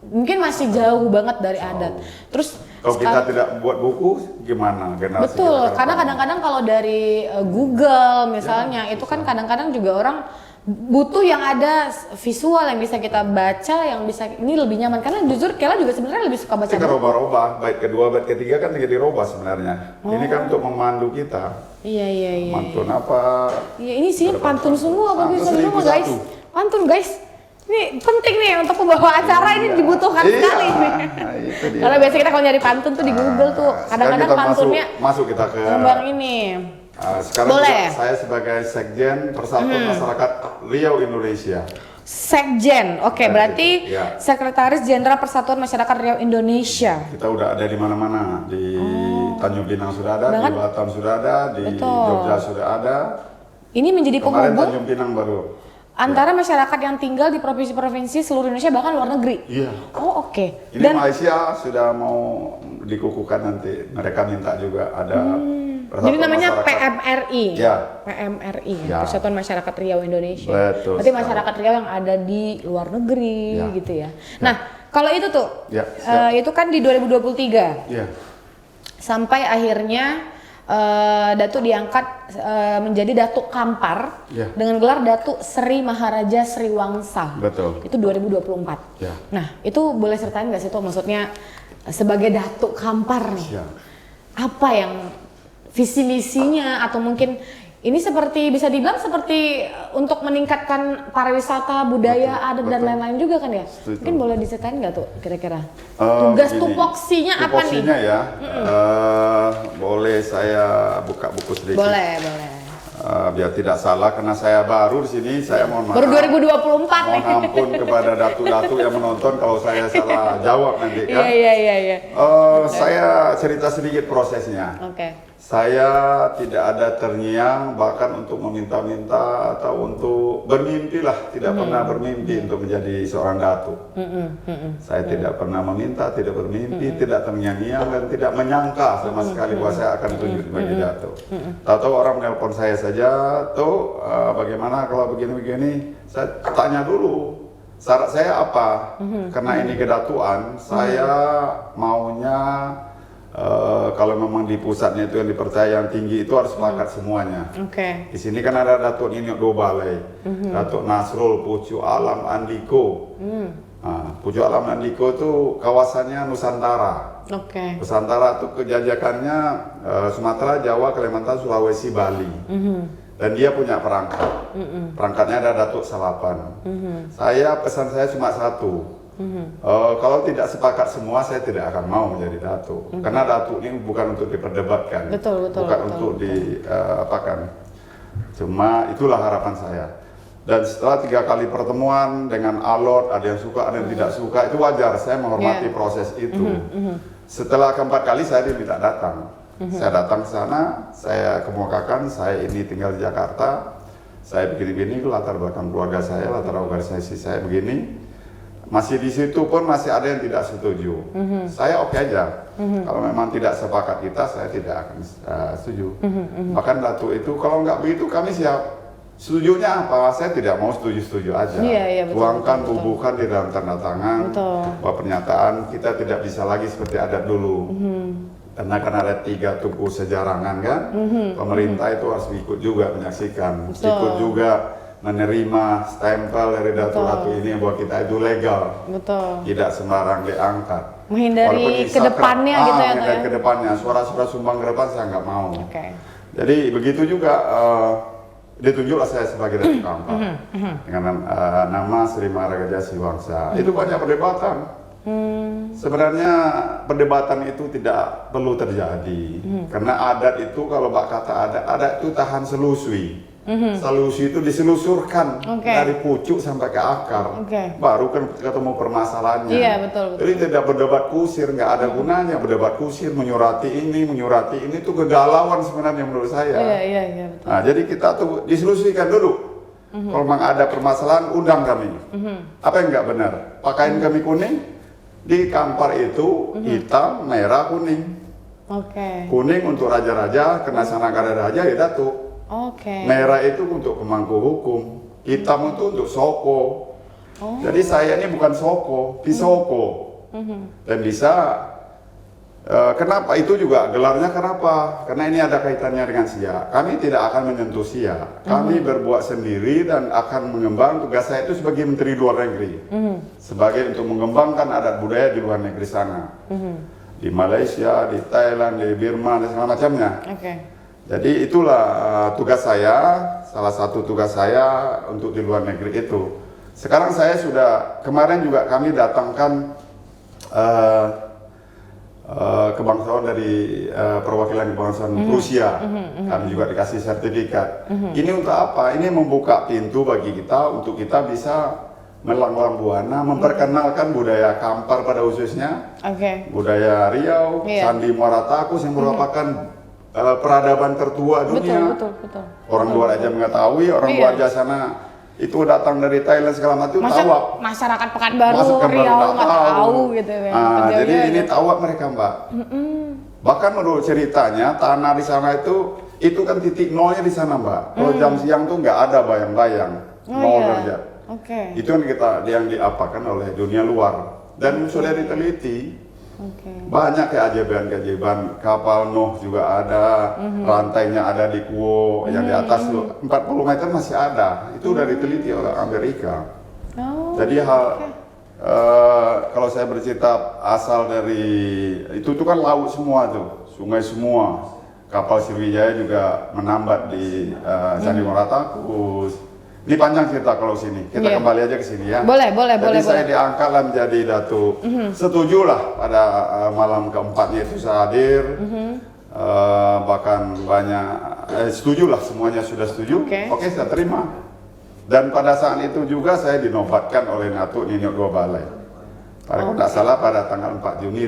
Speaker 2: mungkin masih jauh banget dari adat. Terus
Speaker 1: Kalau kita tidak buat buku, gimana generasi
Speaker 2: betul,
Speaker 1: kita ke
Speaker 2: karena
Speaker 1: depan?
Speaker 2: kadang-kadang kalau dari Google misalnya, itu kan kadang-kadang juga orang butuh yang ada visual yang bisa kita baca, yang bisa ini lebih nyaman. Karena jujur Kela juga sebenarnya lebih suka baca
Speaker 1: Kita
Speaker 2: buku.
Speaker 1: robah-robah, bait kedua, bait ketiga kan jadi robah sebenarnya. Ini kan untuk memandu kita.
Speaker 2: Iya.
Speaker 1: Mantun apa?
Speaker 2: Iya, ini sih pantun semua, bagus
Speaker 1: Pantun
Speaker 2: semua guys.
Speaker 1: 1001.
Speaker 2: Pantun guys. Ini penting nih untuk pembawa acara, ini dibutuhkan
Speaker 1: Iya,
Speaker 2: sekali nih.
Speaker 1: itu dia.
Speaker 2: Kalau biasa kita kalau nyari pantun tuh di Google tuh,
Speaker 1: Sekarang
Speaker 2: kadang-kadang
Speaker 1: kita
Speaker 2: pantunnya
Speaker 1: masuk kita ke
Speaker 2: kembang ini.
Speaker 1: sekarang
Speaker 2: Boleh.
Speaker 1: juga saya sebagai Sekjen Persatuan Masyarakat Riau Indonesia.
Speaker 2: Sekjen, oke, berarti
Speaker 1: ya.
Speaker 2: Sekretaris Jenderal Persatuan Masyarakat Riau Indonesia.
Speaker 1: Kita udah ada di mana-mana, di Tanjung Pinang sudah ada,
Speaker 2: Bahkan-
Speaker 1: di Batam sudah ada, di
Speaker 2: Betul.
Speaker 1: Jogja sudah ada.
Speaker 2: Ini menjadi
Speaker 1: Kemarin
Speaker 2: penghubung
Speaker 1: Tanjung Pinang baru.
Speaker 2: antara masyarakat yang tinggal di provinsi-provinsi seluruh Indonesia bahkan luar negeri.
Speaker 1: Iya.
Speaker 2: Oh oke.
Speaker 1: Ini Malaysia sudah mau dikukuhkan nanti. Mereka minta juga ada Persatuan
Speaker 2: Jadi namanya
Speaker 1: Masyarakat.
Speaker 2: PMRI.
Speaker 1: Ya.
Speaker 2: PMRI,
Speaker 1: Ya.
Speaker 2: Persatuan Masyarakat Riau Indonesia.
Speaker 1: Betul
Speaker 2: Berarti
Speaker 1: sekali.
Speaker 2: masyarakat Riau yang ada di luar negeri
Speaker 1: Ya.
Speaker 2: gitu ya. Nah, kalau itu tuh,
Speaker 1: Ya,
Speaker 2: itu kan di 2023.
Speaker 1: Iya.
Speaker 2: Sampai akhirnya Datuk diangkat menjadi Datuk Kampar
Speaker 1: Ya.
Speaker 2: dengan gelar Datuk Sri Maharaja Sri Wangsa.
Speaker 1: Betul.
Speaker 2: Itu 2024.
Speaker 1: Ya.
Speaker 2: Nah, itu boleh ceritain nggak sih tuh, maksudnya sebagai Datuk Kampar nih,
Speaker 1: Ya.
Speaker 2: apa yang visi misinya, atau mungkin ini seperti bisa dibilang seperti untuk meningkatkan pariwisata, budaya, adat dan
Speaker 1: betul.
Speaker 2: lain-lain juga kan ya?
Speaker 1: Setuju.
Speaker 2: Mungkin boleh diceritain nggak tuh kira-kira? Tugas
Speaker 1: Begini,
Speaker 2: tupoksinya apa nih?
Speaker 1: tupoksinya ya, boleh saya buka buku sedikit?
Speaker 2: Boleh, boleh.
Speaker 1: Biar tidak salah, karena saya baru di sini, saya mohon maaf.
Speaker 2: Baru 2024
Speaker 1: Mohon
Speaker 2: nih.
Speaker 1: ampun kepada datu-datu yang menonton kalau saya salah jawab nanti kan.
Speaker 2: Iya.
Speaker 1: Saya cerita sedikit prosesnya.
Speaker 2: Oke.
Speaker 1: Saya tidak ada terngiang bahkan untuk meminta-minta atau untuk bermimpi lah, tidak pernah bermimpi untuk menjadi seorang datu. Saya tidak pernah meminta, tidak bermimpi, tidak terngiang-ngiang dan tidak menyangka sama sekali bahwa saya akan tunjuk sebagai datu. Tahu-tahu orang menelpon saya saja, tuh bagaimana kalau begini-begini, saya tanya dulu syarat saya apa, karena ini kedatuan, saya maunya kalau memang di pusatnya itu yang dipercaya yang tinggi itu harus sepakat semuanya.
Speaker 2: Oke.
Speaker 1: Di sini kan ada Datuk Niniok Dua Balai, Datuk Nasrul, Pucuk Alam Andiko. Pucuk Alam Andiko itu kawasannya Nusantara.
Speaker 2: Oke.
Speaker 1: Nusantara itu kejajakannya Sumatera, Jawa, Kalimantan, Sulawesi, Bali. Dan dia punya perangkat. Perangkatnya ada Datuk Salapan. Pesan saya cuma satu. Kalau tidak sepakat semua, saya tidak akan mau menjadi datuk. Karena datuk ini bukan untuk diperdebatkan, bukan untuk diapakan. Cuma itulah harapan saya. Dan setelah 3 kali pertemuan dengan alot, ada yang suka, ada yang tidak suka, itu wajar. Saya menghormati proses itu. Setelah keempat kali saya diminta datang. Saya datang ke sana, saya kemukakan, saya ini tinggal di Jakarta, saya begini-begini, latar belakang keluarga saya, latar organisasi saya begini. Masih di situ pun masih ada yang tidak setuju. Saya oke aja. Kalau memang tidak sepakat kita, saya tidak akan setuju. Bahkan Datuk itu kalau nggak begitu kami siap. Setujunya apa? Saya tidak mau setuju-setuju aja.
Speaker 2: Iya, betul,
Speaker 1: Tuangkan,
Speaker 2: betul.
Speaker 1: bubuhkan di dalam tanda tangan. Bahwa pernyataan kita tidak bisa lagi seperti adat dulu. Karena kan ada 3 tugu sejarangan kan. Pemerintah itu harus ikut juga menyaksikan. Ikut juga menerima stempel dari datu-datu ini bahwa kita itu legal.
Speaker 2: Betul.
Speaker 1: Tidak sembarang diangkat.
Speaker 2: Menghindari kedepannya gitu ya,
Speaker 1: menghindari kedepannya. Suara-suara sumbang ke depan saya nggak mau.
Speaker 2: Oke.
Speaker 1: Jadi begitu juga ditunjuklah saya sebagai Datuk Kampar dengan nama Sri Maharaja Sri Wangsa. Itu banyak perdebatan. Sebenarnya perdebatan itu tidak perlu terjadi. Karena adat itu kalau bak kata adat itu tahan selusui. Selusui itu diselusurkan dari pucuk sampai ke akar. Baru kan ketemu permasalahannya.
Speaker 2: Iya, betul.
Speaker 1: Jadi tidak berdebat kusir, nggak ada gunanya berdebat kusir, menyurati ini itu kegalauan sebenarnya menurut saya.
Speaker 2: Iya, betul.
Speaker 1: Nah, jadi kita tuh diselusuikan dulu. Kalau memang ada permasalahan, undang kami. Apa yang nggak benar? Pakaian kami kuning, di Kampar itu hitam, merah, kuning. Kuning untuk raja-raja, kena sanakara raja ya Datuk. Merah itu untuk pemangku hukum, hitam itu untuk soko. Jadi saya ini bukan soko, pisoko. Dan bisa, kenapa itu juga gelarnya kenapa? Karena ini ada kaitannya dengan Siak. Kami tidak akan menyentuh Siak. Kami berbuat sendiri dan akan mengembang. Tugas saya itu sebagai Menteri Luar Negeri, sebagai untuk mengembangkan adat budaya di luar negeri sana, di Malaysia, di Thailand, di Burma dan segala macamnya. Jadi itulah tugas saya, salah satu tugas saya untuk di luar negeri itu. Sekarang saya sudah, kemarin juga kami datangkan kebangsaan dari perwakilan kebangsaan Rusia. Kami juga dikasih sertifikat. Ini untuk apa? Ini membuka pintu bagi kita untuk kita bisa melanglang buana, memperkenalkan budaya Kampar pada khususnya, budaya Riau, Sandi Muara Takus yang merupakan peradaban tertua dunia.
Speaker 2: Betul.
Speaker 1: Orang luar aja mengetahui, orang luar aja sana itu datang dari Thailand segala macam tawab.
Speaker 2: Masyarakat Pekanbaru, Riau nggak tahu gitu ya.
Speaker 1: Jadi ini tawab mereka, Mbak. Bahkan menurut ceritanya tanah di sana itu kan titik nolnya di sana, Mbak. Kalau jam siang tuh nggak ada bayang-bayang, nol saja. Itu yang kita yang diapakan oleh dunia luar. dan sudah diteliti. Banyak keajaiban-keajaiban. Kapal Nuh juga ada, rantainya ada di Kuo, yang di atas tuh 40 meter masih ada. Itu udah diteliti oleh Amerika. Jadi kalau saya bercerita asal dari itu kan laut semua tuh, sungai semua. Kapal Sriwijaya juga menambat di Candi Muara Takus. Ini panjang cerita kalau sini. Kita kembali aja ke sini ya.
Speaker 2: Boleh.
Speaker 1: Jadi saya diangkatlah menjadi Datuk. Setujulah pada malam keempatnya itu saya hadir. Bahkan banyak setujulah, semuanya sudah setuju. Oke, saya terima. Dan pada saat itu juga saya dinobatkan oleh Datuk Niniot Dua Balai. Kalau tidak salah pada tanggal 4 Juni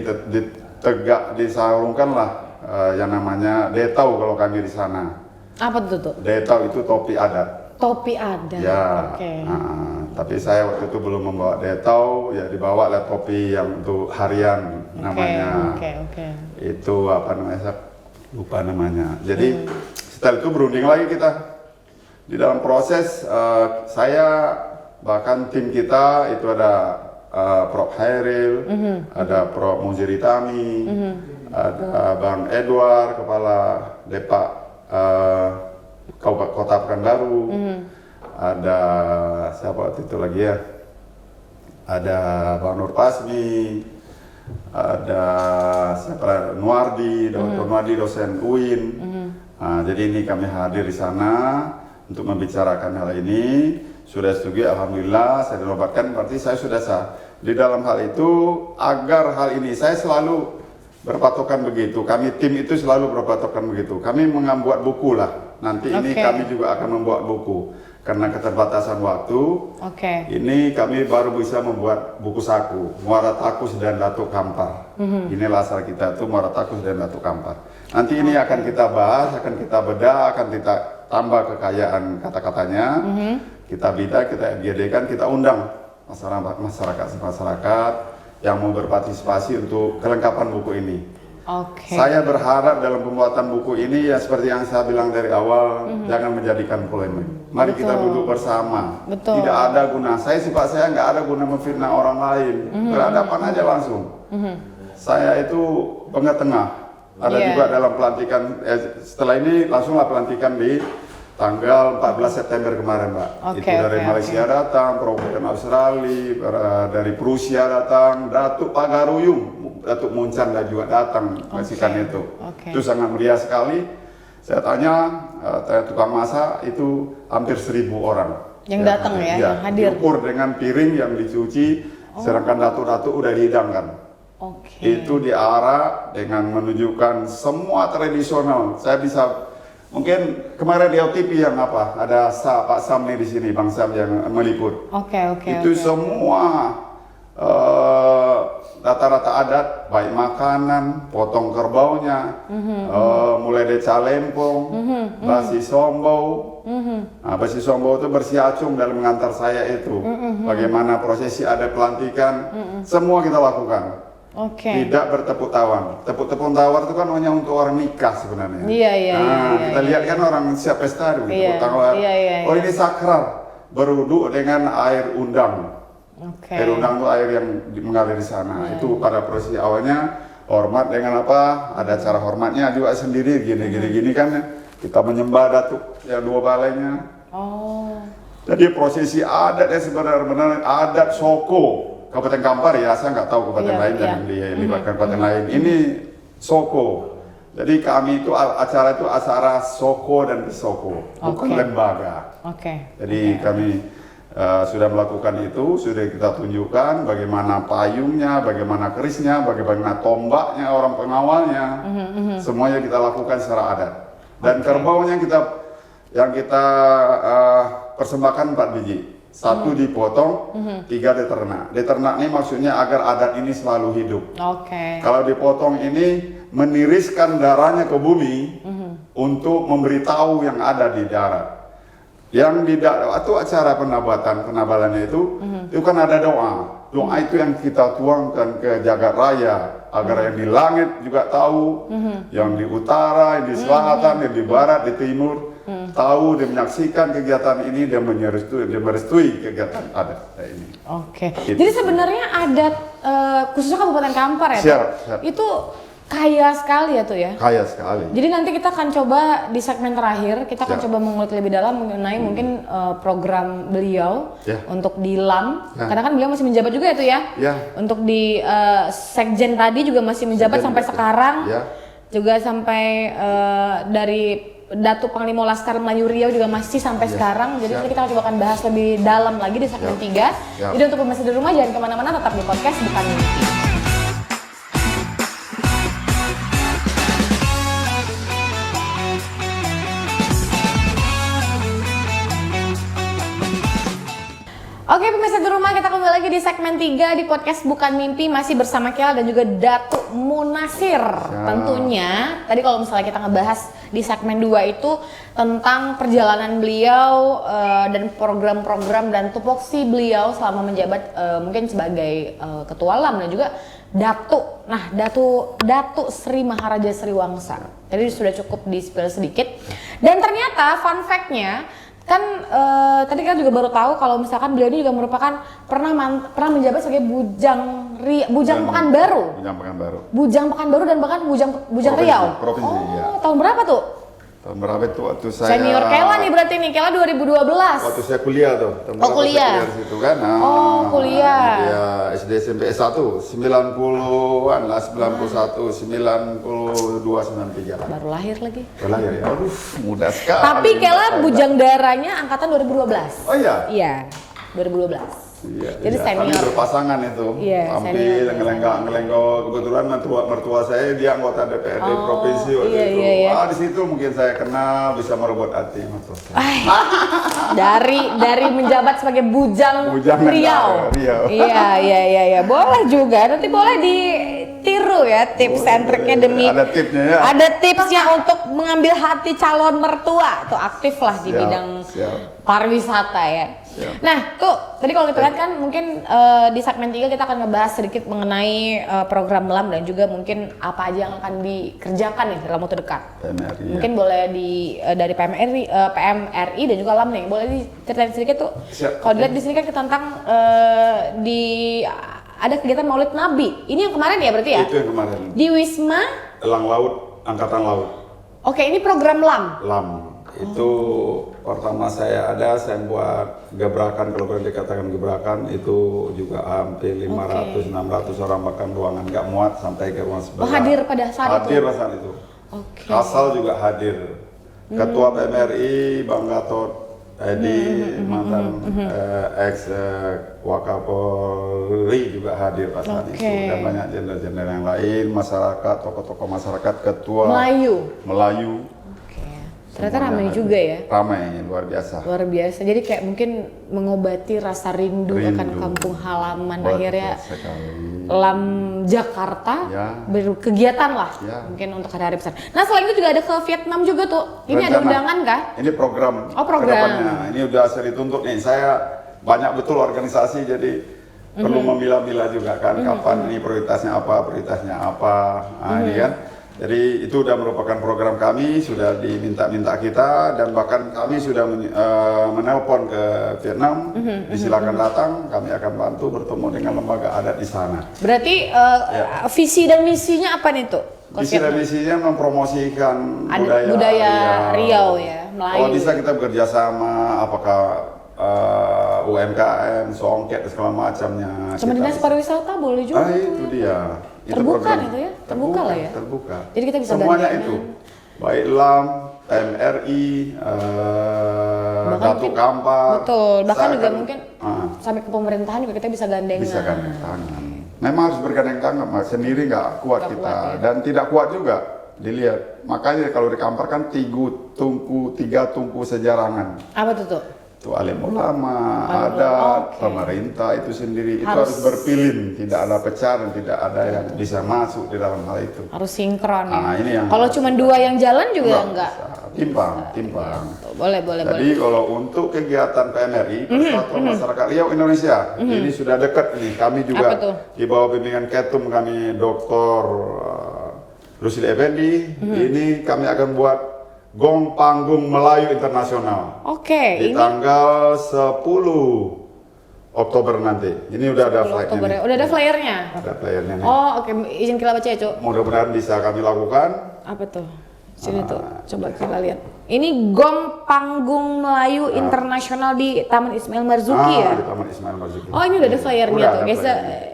Speaker 1: disalurkanlah yang namanya detau kalau kami di sana.
Speaker 2: Apa itu?
Speaker 1: Detau itu topi adat.
Speaker 2: Topi adat.
Speaker 1: Ya. Tapi saya waktu itu belum membawa detau, ya dibawa lah topi yang untuk harian namanya. Itu apa namanya? Saya lupa namanya. Jadi setelah itu berunding lagi kita di dalam proses. Saya bahkan tim kita itu ada Prof Hairil, ada Prof Mujiritami, ada Bang Edward, Kepala Depak Kota Pekanbaru, ada siapa waktu itu lagi ya, ada Bang Nur Pasmi, ada siapa Nuardi, Dr. Nuardi dosen UIN. Jadi ini kami hadir di sana untuk membicarakan hal ini. Sudah setuju, alhamdulillah saya dinobatkan, berarti saya sudah sah. Di dalam hal itu, agar hal ini saya selalu berpatokan begitu. Kami tim itu selalu berpatokan begitu. Kami membuat buku lah. Nanti ini kami juga akan membuat buku. Karena keterbatasan waktu, ini kami baru bisa membuat buku saku, Muara Takus dan Datuk Kampar. Inilah asal kita tuh, Muara Takus dan Datuk Kampar. Nanti ini akan kita bahas, akan kita bedah, akan kita tambah kekayaan kata-katanya. Kita bida, kita FGD-kan, kita undang masyarakat yang mau berpartisipasi untuk kelengkapan buku ini. Saya berharap dalam pembuatan buku ini ya seperti yang saya bilang dari awal, jangan menjadikan polemik. Mari kita duduk bersama. Tidak ada guna. Sifat saya nggak ada guna memfitnah orang lain. Berhadapan aja langsung. Saya itu tengah-tengah. Ada juga dalam pelantikan. Setelah ini langsunglah pelantikan di tanggal 14 September kemarin, Mbak. Itu dari Malaysia datang, Perwakilan Australia, dari Prusia datang, Datuk Pagaruyung, Datuk Muncan juga datang mengasikan itu. Itu sangat meriah sekali. Saya tanya, tukang masak itu hampir 1.000 orang. Yang
Speaker 2: datang ya, hadir.
Speaker 1: Diukur dengan piring yang dicuci, sedangkan datuk-datuk udah dihidangkan. Itu diarak dengan menunjukkan semua tradisional. Saya bisa mungkin kemarin di OTP yang apa ada Pak Sam nih di sini, Bang Sam yang meliput. Itu semua rata-rata adat, baik makanan, potong kerbaunya, mulai dari calempong, basi sombau. Basi sombau itu bersiacung dalam mengantar saya itu. Bagaimana prosesi adat pelantikan, semua kita lakukan. Tidak bertepuk tawar. Tepuk tawar itu kan hanya untuk orang nikah sebenarnya. Kita lihat kan orang siap pesta gitu, tepuk tawar. Oh ini sakral, berwudu dengan air undang. Air undang itu air yang mengalir di sana. Itu pada prosesi awalnya hormat dengan apa? Ada cara hormatnya juga sendiri, gini kan. Kita menyembah Datuk yang Dua Balainya. Jadi prosesi adat yang sebenarnya adat Soko. Kabupaten Kampar ya, saya nggak tahu kabupaten lain dan dilibatkan kabupaten lain. Ini Soko. Jadi kami itu acara itu acara Soko dan Soko, bukan lembaga. Jadi kami sudah melakukan itu, sudah kita tunjukkan bagaimana payungnya, bagaimana kerisnya, bagaimana tombaknya, orang pengawalnya, semuanya kita lakukan secara adat. Dan kerbaunya yang kita persembahkan 4 biji. 1 dipotong, 3 diternak. Diternak ini maksudnya agar adat ini selalu hidup. Kalau dipotong ini meniriskan darahnya ke bumi untuk memberitahu yang ada di darat. Yang itu acara penabalannya itu kan ada doa. Doa itu yang kita tuangkan ke jagat raya agar yang di langit juga tahu, yang di utara, yang di selatan, yang di barat, di timur. tahu, dia menyaksikan kegiatan ini, dia merestui kegiatan adat ini.
Speaker 2: Oke.
Speaker 1: Gitu.
Speaker 2: Jadi sebenarnya adat khususnya Kabupaten Kampar ya,
Speaker 1: Siap.
Speaker 2: itu kaya sekali ya tuh ya.
Speaker 1: Kaya sekali.
Speaker 2: Jadi nanti kita akan coba di segmen terakhir kita akan
Speaker 1: Siap.
Speaker 2: coba mengulik lebih dalam mengenai mungkin program beliau untuk di LAM. Karena kan beliau masih menjabat juga ya tuh ya.
Speaker 1: Ya.
Speaker 2: Untuk di Sekjen tadi juga masih menjabat
Speaker 1: Sekjen
Speaker 2: sampai
Speaker 1: juga.
Speaker 2: sekarang.
Speaker 1: Ya.
Speaker 2: Juga sampai dari Datuk Panglima Laskar Melayu Riau juga masih sampai sekarang. Jadi nanti kita coba akan bahas lebih dalam lagi di segmen 3. Jadi untuk pemirsa di rumah jangan kemana-mana, tetap di podcast Bukan Mimpi. Oke pemirsa di rumah, kita kembali lagi di segmen 3 di podcast Bukan Mimpi, masih bersama Kela dan juga Datuk Munasir. Tentunya tadi kalau misalnya kita ngebahas di segmen 2 itu tentang perjalanan beliau dan program-program dan tupoksi beliau selama menjabat mungkin sebagai ketua LAM dan juga Datuk. Nah, Datuk Sri Maharaja Sriwangsa. Tadi sudah cukup di-spill sedikit. Dan ternyata fun fact-nya kan tadi kita juga baru tahu kalau misalkan beliau ini juga merupakan pernah menjabat sebagai Bujang Pekanbaru. Bujang Pekanbaru dan bahkan Bujang Riau.
Speaker 1: Provinsi, ya.
Speaker 2: Tahun berapa tuh?
Speaker 1: Tahun berapa itu waktu saya
Speaker 2: Senior Kela nih berarti nih, Kela 2012.
Speaker 1: Waktu saya kuliah tuh.
Speaker 2: Kuliah.
Speaker 1: Saya di situ kan.
Speaker 2: Kuliah.
Speaker 1: Ya, SD SMP S1 90-an lah, 91, 92, 93.
Speaker 2: Baru lahir lagi.
Speaker 1: Lahir ya. Aduh, muda sekali.
Speaker 2: Tapi Kela Bujang Darahnya angkatan 2012.
Speaker 1: Oh iya.
Speaker 2: Iya, 2012.
Speaker 1: Iya,
Speaker 2: Jadi
Speaker 1: kami
Speaker 2: senior.
Speaker 1: berpasangan itu,
Speaker 2: Iya,
Speaker 1: tampil
Speaker 2: senior.
Speaker 1: ngelenggok. Kebetulan mertua saya dia anggota DPRD provinsi waktu itu.
Speaker 2: Iya.
Speaker 1: Di situ mungkin saya kenal, bisa merebut hati mertua saya.
Speaker 2: Dari menjabat sebagai Bujang Riau.
Speaker 1: Riau.
Speaker 2: Iya. Boleh juga. Nanti boleh ditiru ya tips and triknya demi.
Speaker 1: Ada tipsnya ya.
Speaker 2: Ada tipsnya untuk mengambil hati calon mertua. Tuh aktif lah di bidang pariwisata ya. Nah, tuh tadi kalau kita lihat kan mungkin di segmen 3 kita akan ngebahas sedikit mengenai program LAM dan juga mungkin apa aja yang akan dikerjakan nih dalam waktu dekat.
Speaker 1: PMRI,
Speaker 2: Mungkin boleh dari PMRI dan juga LAM nih, boleh diceritain sedikit tuh. Kalau dilihat di sini kan tentang ada kegiatan Maulid Nabi. Ini yang kemarin ya berarti ya?
Speaker 1: Itu yang kemarin.
Speaker 2: Di Wisma
Speaker 1: Elang Laut, Angkatan Laut.
Speaker 2: Oke, ini program LAM.
Speaker 1: LAM. Itu pertama saya buat gebrakan, kalau boleh dikatakan gebrakan, itu juga hampir 500-600 orang, bahkan ruangan nggak muat sampai ke ruang sebelah.
Speaker 2: Hadir pada saat itu?
Speaker 1: Hadir pada saat itu. Kasal juga hadir. Ketua PMRI Bang Gatot Edi, mantan ex Wakapolri juga hadir pada saat itu, dan banyak jenderal-jenderal yang lain, masyarakat, tokoh-tokoh masyarakat, ketua Melayu.
Speaker 2: Ternyata ramai juga ya?
Speaker 1: Ramai, luar biasa.
Speaker 2: Luar biasa, jadi kayak mungkin mengobati rasa rindu akan kampung halaman. Akhirnya LAM Jakarta berkegiatan lah mungkin untuk hari-hari besar. Nah selain itu juga ada ke Vietnam juga tuh, ini ada undangan kah?
Speaker 1: Ini program. Kedepannya. Ini udah sering dituntut nih, saya banyak betul organisasi jadi perlu memilah-milah juga kan, kapan ini prioritasnya apa, nah, ini kan. Jadi itu sudah merupakan program kami, sudah diminta-minta kita, dan bahkan kami sudah menelpon ke Vietnam, disilakan datang, kami akan bantu bertemu dengan lembaga adat di sana.
Speaker 2: Berarti visi dan misinya apa nih tuh?
Speaker 1: Visi dan misinya mempromosikan
Speaker 2: budaya Riau ya, Melayu.
Speaker 1: Kalau bisa kita bekerja sama, apakah UMKM, songket, segala macamnya.
Speaker 2: Sama dinas pariwisata boleh juga.
Speaker 1: Itu dia.
Speaker 2: Terbuka itu ya? Terbuka lah ya?
Speaker 1: Terbuka.
Speaker 2: Jadi kita bisa
Speaker 1: semuanya
Speaker 2: gandengan.
Speaker 1: itu. Baik LAM, PMRI, Datuk Kampar.
Speaker 2: Betul, bahkan juga mungkin sampai ke pemerintahan juga kita bisa gandengan.
Speaker 1: Bisa gandeng tangan. Memang harus bergandeng tangan, Mas. Sendiri nggak kuat kita. Dan tidak kuat juga. Dilihat. Makanya kalau di Kampar kan 3 tungku sejarangan.
Speaker 2: Apa tuh?
Speaker 1: Itu alim ulama, adat, pemerintah itu sendiri itu harus berpilih, tidak ada pecah dan tidak ada yang bisa masuk di dalam hal itu.
Speaker 2: Harus sinkron ya.
Speaker 1: Ini yang
Speaker 2: kalau cuma 2 yang jalan juga enggak.
Speaker 1: Timpang.
Speaker 2: Boleh.
Speaker 1: Jadi kalau untuk kegiatan PMRI, Persatuan Masyarakat Riau Indonesia, ini sudah dekat nih. Kami juga di bawah bimbingan Ketum kami Dr. Rusli Effendi, ini kami akan buat Gong Panggung Melayu Internasional.
Speaker 2: Oke,
Speaker 1: Di
Speaker 2: ini
Speaker 1: tanggal 10 Oktober nanti. Ini udah ada
Speaker 2: 10
Speaker 1: flightnya
Speaker 2: Oktober
Speaker 1: nih.
Speaker 2: ya. Udah ada flyernya.
Speaker 1: Ada flyernya nih.
Speaker 2: Oh, oke. Izin kita baca ya, Cuk.
Speaker 1: Mudah-mudahan bisa kami lakukan.
Speaker 2: Apa tuh? Sini tuh. Coba kita lihat. Ini Gong Panggung Melayu Internasional di Taman Ismail Marzuki ya.
Speaker 1: Di Taman Ismail Marzuki.
Speaker 2: Oh, ini udah ada flyernya
Speaker 1: Udah
Speaker 2: tuh,
Speaker 1: ada
Speaker 2: guys.
Speaker 1: flyernya.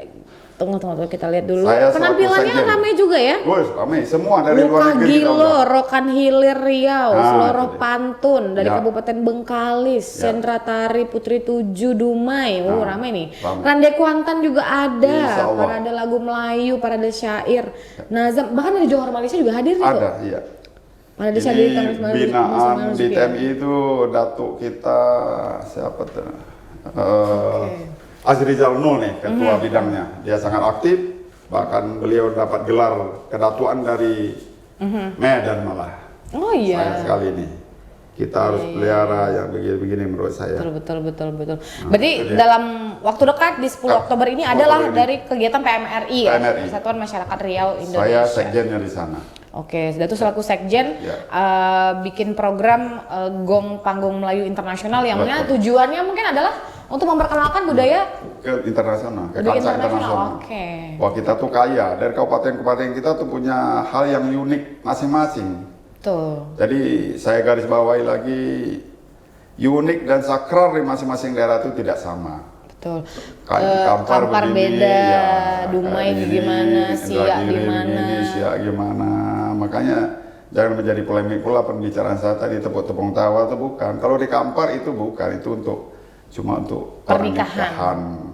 Speaker 2: Tunggu kita lihat dulu.
Speaker 1: Saya selaku
Speaker 2: Penampilannya
Speaker 1: sekjen.
Speaker 2: ramai juga ya.
Speaker 1: Wes, ramai semua dari
Speaker 2: Luka
Speaker 1: luar negeri. kita
Speaker 2: Gilo,
Speaker 1: undang.
Speaker 2: Rokan Hilir Riau, Seloroh
Speaker 1: itu dia.
Speaker 2: Pantun dari
Speaker 1: Ya.
Speaker 2: Kabupaten Bengkalis,
Speaker 1: Ya.
Speaker 2: Sendra Tari Putri 7 Dumai. Ramai nih.
Speaker 1: ramai.
Speaker 2: Rande Kuantan juga ada.
Speaker 1: Insya Allah.
Speaker 2: Parade lagu Melayu, parade syair. Nazam, bahkan dari Johor Malaysia juga hadir nih tuh.
Speaker 1: Ada, iya.
Speaker 2: Parade syair di Taman
Speaker 1: Ini
Speaker 2: Ismail
Speaker 1: binaan
Speaker 2: Marzuki
Speaker 1: di
Speaker 2: ya.
Speaker 1: TMI itu datuk kita siapa tuh? Azrizal Nul nih, ketua bidangnya. Dia sangat aktif. Bahkan beliau dapat gelar kedatuan dari Medan malah.
Speaker 2: Oh iya.
Speaker 1: Sayang sekali nih. Kita harus pelihara yang begini-begini menurut saya.
Speaker 2: Betul. Berarti
Speaker 1: itu dia.
Speaker 2: dalam waktu dekat di 10 Oktober ini
Speaker 1: 10
Speaker 2: adalah
Speaker 1: Oktober ini.
Speaker 2: dari kegiatan PMRI ya,
Speaker 1: PMRI.
Speaker 2: Persatuan Masyarakat Riau
Speaker 1: Saya
Speaker 2: Indonesia.
Speaker 1: sekjennya di sana.
Speaker 2: Oke, Datu selaku sekjen
Speaker 1: Ya.
Speaker 2: bikin program Gong Panggung Melayu Internasional yang mana
Speaker 1: Betul.
Speaker 2: tujuannya mungkin adalah untuk memperkenalkan budaya
Speaker 1: Ke internasional, ke
Speaker 2: budaya
Speaker 1: kancah
Speaker 2: internasional.
Speaker 1: internasional.
Speaker 2: Oke.
Speaker 1: Wah, kita tuh kaya. Dari kabupaten-kabupaten kita tuh punya hal yang unik masing-masing.
Speaker 2: Tuh.
Speaker 1: Jadi saya garis bawahi lagi, unik dan sakral di masing-masing daerah itu tidak sama.
Speaker 2: Betul.
Speaker 1: Kayak
Speaker 2: Kampar
Speaker 1: begini,
Speaker 2: beda,
Speaker 1: ya,
Speaker 2: Dumai
Speaker 1: kayak gini,
Speaker 2: gimana, Siak
Speaker 1: Indragiri
Speaker 2: gimana.
Speaker 1: begini, Siak gimana. Makanya jangan menjadi polemik pula pembicaraan saya tadi tepuk-tepung tawa itu bukan. Kalau di Kampar itu bukan, itu cuma untuk
Speaker 2: Pernikahan.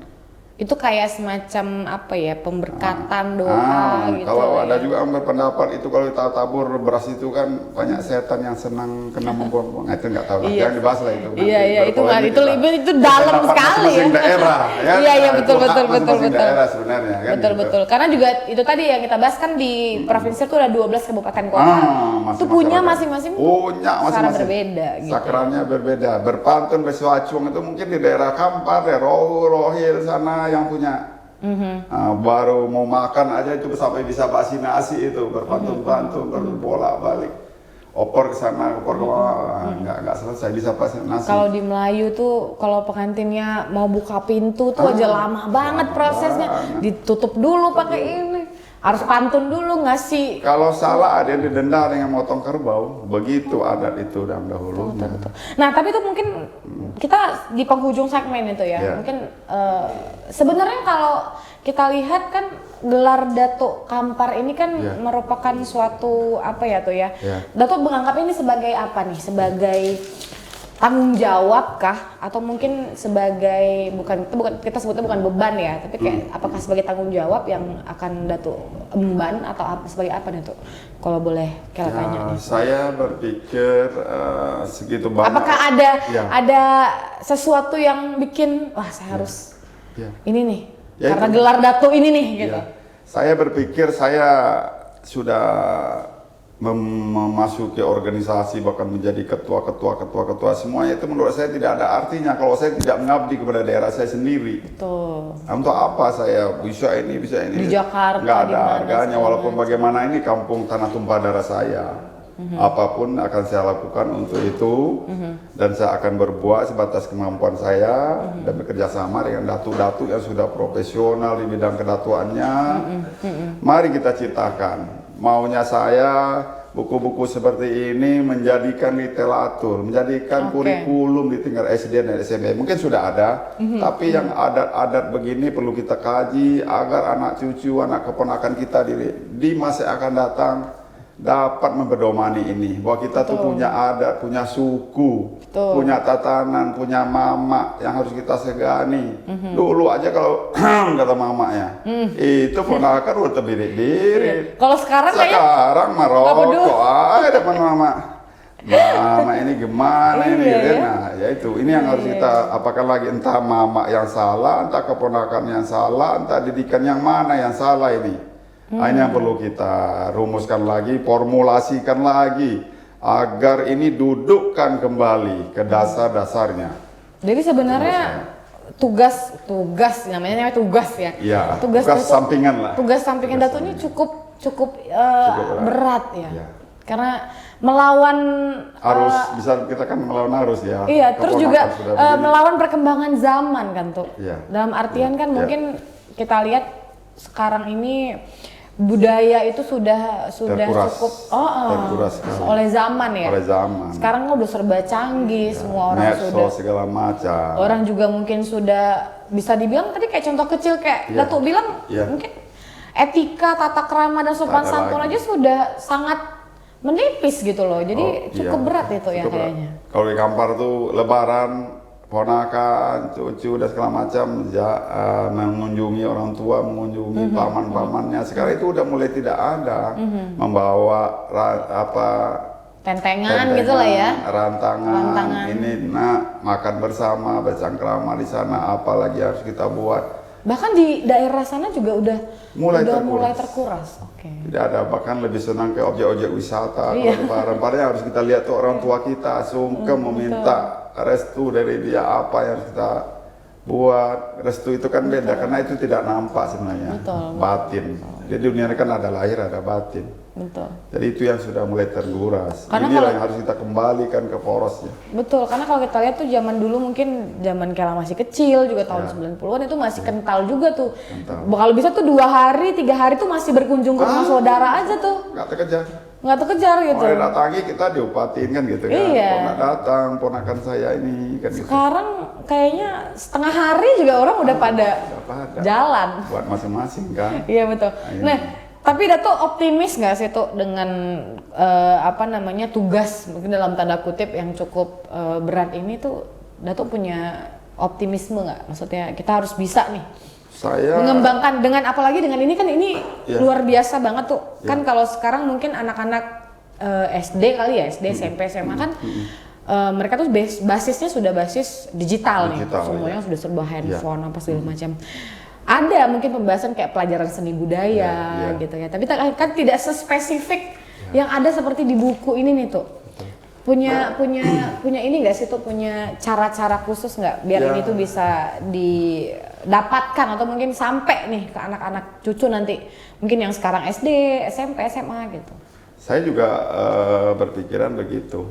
Speaker 2: Itu kayak semacam apa ya, pemberkatan doa gitu.
Speaker 1: Kalau
Speaker 2: ya.
Speaker 1: ada juga yang berpendapat itu kalau kita tabur beras itu kan banyak setan yang senang kena membuang-buang. Nah, itu nggak tahu lah,
Speaker 2: Iya.
Speaker 1: jangan dibahas lah itu.
Speaker 2: Iya, itu nggak,
Speaker 1: Berpolemik
Speaker 2: itu
Speaker 1: lah.
Speaker 2: itu dalam
Speaker 1: Pendapat
Speaker 2: sekali ya.
Speaker 1: masing-masing daerah, ya.
Speaker 2: Iya,
Speaker 1: Nah,
Speaker 2: betul.
Speaker 1: itu hak masing-masing daerah sebenarnya kan.
Speaker 2: Betul. Karena juga itu tadi yang kita bahas kan di provinsi itu ada 12 kabupaten kota. Itu punya masing-masing cara berbeda gitu.
Speaker 1: Sakralnya berbeda. Berpantun, bersuacung itu mungkin di daerah Kampar, ya Rohu, Rohil sana yang punya. Baru mau makan aja itu sampai bisa basi nasi itu berpantun-pantun berbolak-balik. Opor ke sana, opor ke bawah, nggak selesai bisa basi nasi.
Speaker 2: Kalau di Melayu tuh kalau pengantinnya mau buka pintu tuh aja lama banget prosesnya. Ditutup dulu pakai ini. Harus pantun dulu ngasih.
Speaker 1: Kalau salah ada yang didenda dengan motong kerbau, begitu adat itu dahulu.
Speaker 2: Betul. Nah, tapi itu mungkin kita di penghujung segmen itu ya.
Speaker 1: Ya.
Speaker 2: Mungkin sebenarnya kalau kita lihat kan gelar Datuk Kampar ini kan
Speaker 1: Ya.
Speaker 2: merupakan suatu apa ya tuh ya.
Speaker 1: Ya.
Speaker 2: Datuk menganggap ini sebagai apa nih? Sebagai tanggung jawab kah atau mungkin sebagai bukan kita sebutnya bukan beban ya, tapi kayak apakah sebagai tanggung jawab yang akan Datuk emban atau apa sebagai apa nih tuh? Kalau boleh Kela tanya nih.
Speaker 1: Saya berpikir segitu banyak.
Speaker 2: Apakah
Speaker 1: Ya.
Speaker 2: ada sesuatu yang bikin wah saya harus
Speaker 1: Ya.
Speaker 2: ini nih
Speaker 1: Ya,
Speaker 2: karena
Speaker 1: itu.
Speaker 2: gelar Datuk ini nih gitu.
Speaker 1: Ya. Saya berpikir saya sudah memasuki organisasi bahkan menjadi ketua semuanya itu menurut saya tidak ada artinya kalau saya tidak mengabdi kepada daerah saya sendiri.
Speaker 2: Tuh.
Speaker 1: Nah, untuk apa saya bisa ini
Speaker 2: Di Jakarta,
Speaker 1: nggak ada
Speaker 2: di mana
Speaker 1: harganya
Speaker 2: segala
Speaker 1: walaupun bagaimana ini kampung tanah tumpah darah saya. Apapun akan saya lakukan untuk itu dan saya akan berbuat sebatas kemampuan saya dan bekerja sama dengan datu-datu yang sudah profesional di bidang kedatuannya. Mari kita ciptakan. Maunya saya buku-buku seperti ini menjadikan literatur, menjadikan kurikulum di tingkat SD dan SMP. Mungkin sudah ada, tapi yang adat-adat begini perlu kita kaji agar anak cucu, anak keponakan kita di masa akan datang dapat memperdomani ini. Bahwa kita tuh punya adat, punya suku, punya tatanan, punya mama yang harus kita segani. Dulu aja kalau kata mama ya, itu ponakan udah terbirit-birit.
Speaker 2: Kalau sekarang kayaknya
Speaker 1: Maroko aja depan mama. Mama ini gimana ini
Speaker 2: Iya, ya.
Speaker 1: Nah ya itu ini yang harus kita apakan lagi, entah mama yang salah, entah keponakan yang salah, entah didikan yang mana yang salah ini. Nah, ini yang perlu kita rumuskan lagi, formulasikan lagi agar ini dudukkan kembali ke dasar-dasarnya.
Speaker 2: Jadi sebenarnya tugas namanya tugas ya.
Speaker 1: Iya,
Speaker 2: Tugas
Speaker 1: sampingan lah.
Speaker 2: Tugas sampingan Datuk ini cukup berat ya.
Speaker 1: Iya.
Speaker 2: Karena melawan
Speaker 1: Arus bisa kita kan melawan arus ya.
Speaker 2: iya, terus juga
Speaker 1: Keponakan sudah begini.
Speaker 2: melawan perkembangan zaman kan tuh.
Speaker 1: Iya.
Speaker 2: Dalam artian kan
Speaker 1: Iya.
Speaker 2: mungkin kita lihat sekarang ini budaya itu sudah
Speaker 1: Terkuras.
Speaker 2: cukup
Speaker 1: Terkuras sekali.
Speaker 2: oleh zaman ya.
Speaker 1: Oleh zaman.
Speaker 2: Sekarang kan udah serba canggih, semua orang
Speaker 1: Medsos
Speaker 2: sudah.
Speaker 1: segala macam.
Speaker 2: Orang juga mungkin sudah bisa dibilang tadi kayak contoh kecil kayak
Speaker 1: Iya.
Speaker 2: Datuk bilang
Speaker 1: Iya.
Speaker 2: mungkin etika, tata krama dan sopan
Speaker 1: Ada
Speaker 2: santun
Speaker 1: lagi.
Speaker 2: aja sudah sangat menipis gitu loh. Jadi
Speaker 1: Oh,
Speaker 2: cukup
Speaker 1: iya.
Speaker 2: berat itu ya
Speaker 1: Cukup berat.
Speaker 2: kayaknya.
Speaker 1: Kalau di Kampar tuh lebaran, ponakan, cucu dan segala macam mengunjungi orang tua, mengunjungi paman-pamannya. Sekarang itu udah mulai tidak ada. Membawa
Speaker 2: Tentengan gitu lah ya.
Speaker 1: rantangan. Ini makan bersama, bercengkrama di sana, apalagi harus kita buat.
Speaker 2: Bahkan di daerah sana juga udah
Speaker 1: Mulai
Speaker 2: mulai
Speaker 1: terkuras.
Speaker 2: terkuras. Oke.
Speaker 1: Tidak ada, bahkan lebih senang ke objek-objek wisata.
Speaker 2: Iya.
Speaker 1: Kalau lebaran, padahal harus kita lihat tuh orang tua kita sungkem meminta restu dari dia, apa yang harus kita buat. Restu itu kan beda, karena itu tidak nampak sebenarnya.
Speaker 2: Betul.
Speaker 1: Batin. Jadi dunia ini kan ada lahir, ada batin.
Speaker 2: Betul.
Speaker 1: Jadi itu yang sudah mulai terguras.
Speaker 2: Karena
Speaker 1: Inilah
Speaker 2: kalau-
Speaker 1: yang harus kita kembalikan ke porosnya.
Speaker 2: Betul, karena kalau kita lihat tuh zaman dulu mungkin zaman Kela masih kecil juga tahun
Speaker 1: Ya.
Speaker 2: 90-an itu masih kental juga tuh.
Speaker 1: Kental.
Speaker 2: Kalau bisa tuh 2 hari, 3 hari tuh masih berkunjung ke rumah saudara aja tuh.
Speaker 1: Nggak terkejar.
Speaker 2: Nggak terkejar gitu.
Speaker 1: Mau datangi kita diupatin kan gitu kan.
Speaker 2: Iya.
Speaker 1: Ponak datang, ponakan saya ini kan gitu.
Speaker 2: Sekarang kayaknya setengah hari juga orang udah pada
Speaker 1: Udah pada.
Speaker 2: jalan.
Speaker 1: Buat masing-masing kan.
Speaker 2: Iya betul.
Speaker 1: Iya.
Speaker 2: Nah, tapi Datuk optimis nggak sih tuh dengan tugas mungkin dalam tanda kutip yang cukup berat ini tuh Datuk punya optimisme nggak? Maksudnya kita harus bisa nih
Speaker 1: Saya
Speaker 2: mengembangkan dengan apalagi dengan ini kan ini
Speaker 1: Iya.
Speaker 2: luar biasa banget tuh.
Speaker 1: Iya.
Speaker 2: Kan kalau sekarang mungkin anak-anak SD kali ya, SD, SMP, SMA kan mereka tuh basisnya sudah basis digital nih.
Speaker 1: Digital,
Speaker 2: Semuanya
Speaker 1: iya.
Speaker 2: sudah serba handphone apa segala macam. Ada mungkin pembahasan kayak pelajaran seni budaya
Speaker 1: Iya, iya.
Speaker 2: gitu ya. Tapi kan tidak sespesifik yang ada seperti di buku ini nih tuh. Punya ini nggak sih tuh, punya cara-cara khusus nggak biar
Speaker 1: Ya.
Speaker 2: ini tuh bisa didapatkan atau mungkin sampai nih ke anak-anak cucu nanti mungkin yang sekarang SD, SMP, SMA gitu.
Speaker 1: Saya juga berpikiran begitu.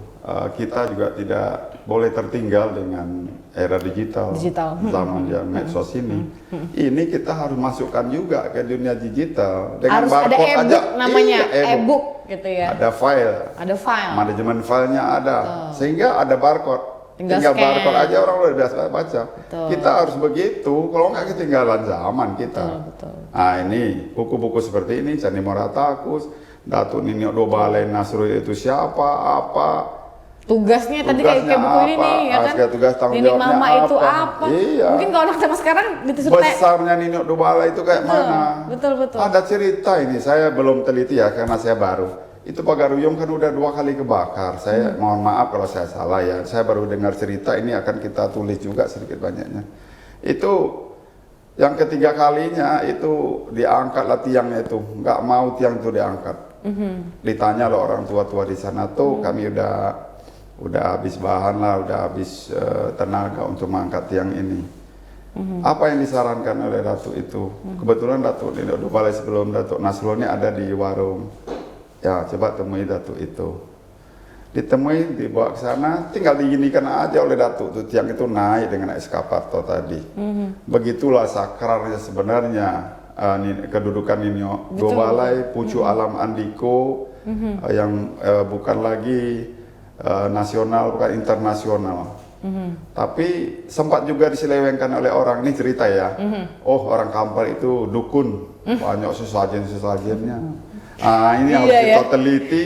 Speaker 1: Kita juga tidak boleh tertinggal dengan era digital. Zaman yang medsos ini. Ini kita harus masukkan juga ke dunia digital. Dengan
Speaker 2: Harus ada
Speaker 1: barcode
Speaker 2: e-book
Speaker 1: aja.
Speaker 2: namanya,
Speaker 1: Iya,
Speaker 2: e-book gitu ya.
Speaker 1: Ada file.
Speaker 2: Ada file.
Speaker 1: Manajemen filenya ada. Sehingga ada barcode.
Speaker 2: Tinggal
Speaker 1: Tinggal
Speaker 2: scan.
Speaker 1: barcode aja orang udah biasa baca.
Speaker 2: Betul.
Speaker 1: Kita harus begitu. Kalau nggak ketinggalan zaman kita.
Speaker 2: Betul.
Speaker 1: Nah ini buku-buku seperti ini, Candi Moratakus, Datuk Nini Dobalai Nasrul itu siapa, apa,
Speaker 2: Tugasnya tadi kayak
Speaker 1: Tugasnya
Speaker 2: buku ini
Speaker 1: apa?
Speaker 2: nih ya
Speaker 1: Harus
Speaker 2: kan.
Speaker 1: kayak tugas tanggung
Speaker 2: Nini
Speaker 1: jawabnya
Speaker 2: Mama itu
Speaker 1: apa?
Speaker 2: apa?
Speaker 1: Iya.
Speaker 2: Mungkin kalau anak sama sekarang disuruh
Speaker 1: besarnya Nini Dobalai itu kayak
Speaker 2: Betul,
Speaker 1: mana?
Speaker 2: betul.
Speaker 1: Ada cerita ini, saya belum teliti ya karena saya baru. Itu Pagaruyung kan udah 2 kali kebakar. Saya mohon maaf kalau saya salah ya. Saya baru dengar cerita ini, akan kita tulis juga sedikit banyaknya. Itu yang ketiga kalinya itu diangkatlah tiangnya itu, nggak mau tiang itu diangkat. Ditanya loh orang tua-tua di sana tuh, kami udah habis bahan lah, udah habis tenaga untuk mengangkat tiang ini. Apa yang disarankan oleh Datuk itu? Kebetulan Datuk Nini Dobalai sebelum Datuk Nasrul ini ada di warung. Ya, coba temui Datuk itu. Ditemui, dibawa ke sana, tinggal diginikan aja oleh Datuk tuh tiang itu naik dengan eskavator tadi. Begitulah sakralnya sebenarnya kedudukan Nini Dobalai, Pucu Alam Andiko yang bukan lagi nasional, bukan internasional. Tapi sempat juga diselewengkan oleh orang, ini cerita ya. Oh, orang Kampar itu dukun, banyak sesajen-sesajennya. Nah, ini harus
Speaker 2: Iya,
Speaker 1: kita teliti,